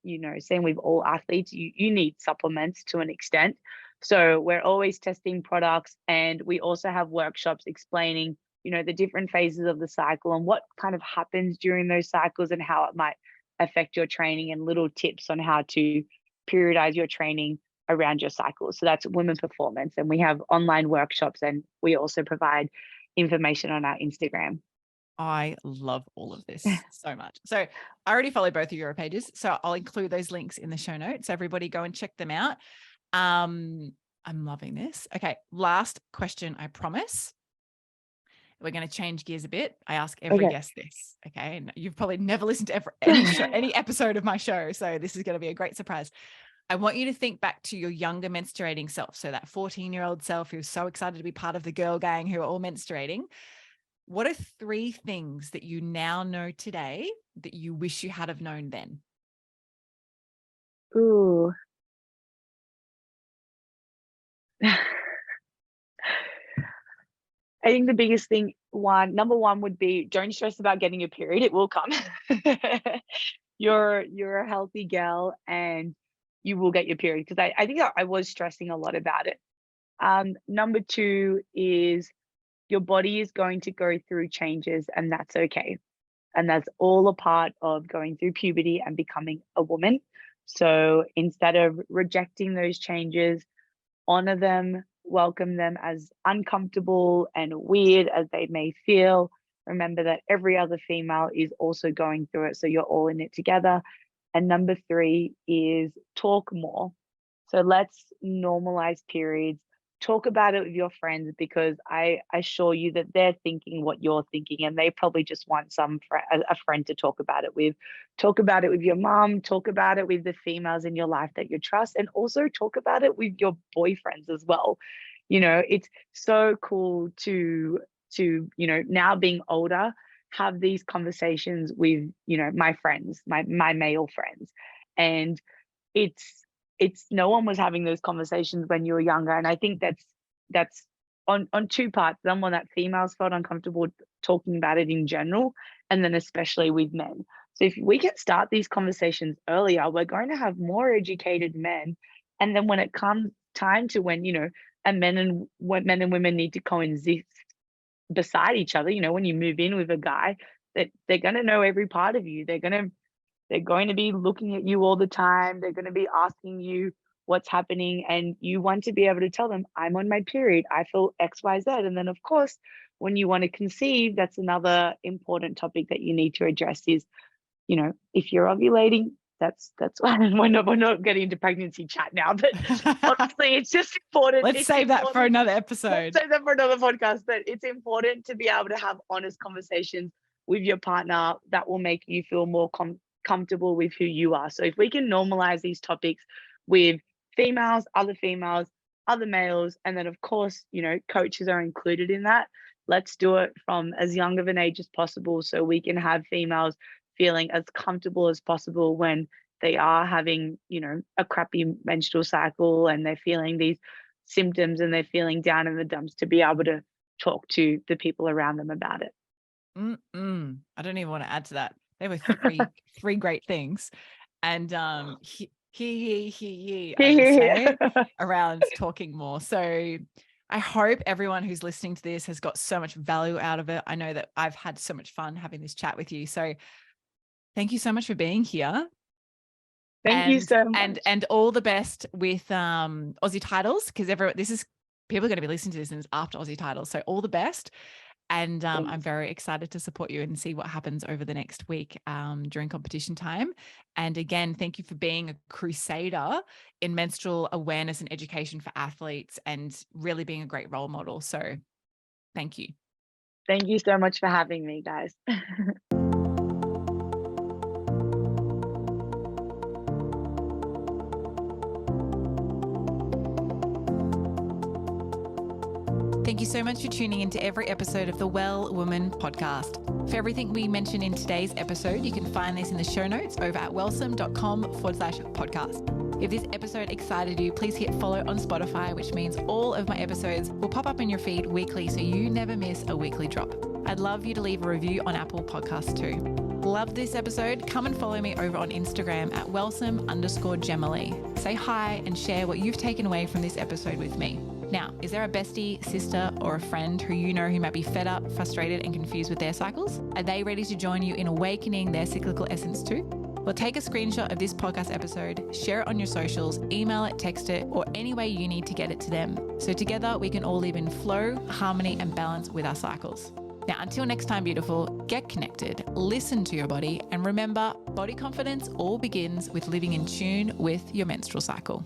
all athletes, you need supplements to an extent. So we're always testing products, and we also have workshops explaining the different phases of the cycle and what kind of happens during those cycles and how it might affect your training, and little tips on how to periodize your training around your cycle. So that's Women Performance, and we have online workshops, and we also provide information on our Instagram. I love all of this so much. So I already follow both of your pages, so I'll include those links in the show notes. Everybody go and check them out. I'm loving this. Okay, last question, I promise. We're going to change gears a bit. I ask every Okay. guest this, okay? And you've probably never listened to any episode of my show, so this is going to be a great surprise. I want you to think back to your younger menstruating self. So that 14-year-old self who's so excited to be part of the girl gang who are all menstruating. What are 3 things that you now know today that you wish you had have known then? Ooh. I think the biggest thing, number one would be, don't stress about getting your period. It will come. You're a healthy girl and you will get your period, because I think I was stressing a lot about it. Number two is your body is going to go through changes, and that's okay. And that's all a part of going through puberty and becoming a woman. So instead of rejecting those changes, honor them, welcome them, as uncomfortable and weird as they may feel. Remember that every other female is also going through it. So you're all in it together. And number 3 is talk more. So let's normalize periods. Talk about it with your friends, because I assure you that they're thinking what you're thinking, and they probably just want a friend to talk about it with. Talk about it with your mom, talk about it with the females in your life that you trust, and also talk about it with your boyfriends as well. It's so cool to now being older, have these conversations with my friends, my male friends. And it's no one was having those conversations when you were younger. And I think that's on 2 parts. One, that females felt uncomfortable talking about it in general, and then especially with men. So if we can start these conversations earlier, we're going to have more educated men. And then when it comes time to when men and women need to coexist beside each other, when you move in with a guy, that they're going to know every part of you. They're going to be looking at you all the time. They're going to be asking you what's happening, and you want to be able to tell them, I'm on my period, I feel XYZ. And then of course, when you want to conceive, that's another important topic that you need to address is, if you're ovulating, that's why we're not getting into pregnancy chat now. But honestly, it's just important. Let's save that for another episode. Let's save that for another podcast. But it's important to be able to have honest conversations with your partner that will make you feel more comfortable with who you are. So if we can normalize these topics with females, other males, and then of course, coaches are included in that. Let's do it from as young of an age as possible so we can have females feeling as comfortable as possible when they are having, a crappy menstrual cycle and they're feeling these symptoms and they're feeling down in the dumps, to be able to talk to the people around them about it. I don't even want to add to that. There were three great things. And I will say, around talking more. So I hope everyone who's listening to this has got so much value out of it. I know that I've had so much fun having this chat with you. So thank you so much for being here. Thank you so much. And all the best with Aussie titles, because people are going to be listening to this and it's after Aussie titles. So all the best. And I'm very excited to support you and see what happens over the next week during competition time. And again, thank you for being a crusader in menstrual awareness and education for athletes and really being a great role model. So thank you. Thank you so much for having me, guys. Thank you so much for tuning into every episode of the Well Woman podcast. For everything we mentioned in today's episode, you can find this in the show notes over at wellsome.com/podcast. If this episode excited you, please hit follow on Spotify, which means all of my episodes will pop up in your feed weekly so you never miss a weekly drop. I'd love you to leave a review on Apple Podcasts too. Love this episode? Come and follow me over on Instagram at wellsome_Jema. Say hi and share what you've taken away from this episode with me. Now, is there a bestie, sister, or a friend who you know who might be fed up, frustrated, and confused with their cycles? Are they ready to join you in awakening their cyclical essence too? Well, take a screenshot of this podcast episode, share it on your socials, email it, text it, or any way you need to get it to them. So together we can all live in flow, harmony, and balance with our cycles. Now, until next time, beautiful, get connected, listen to your body, and remember, body confidence all begins with living in tune with your menstrual cycle.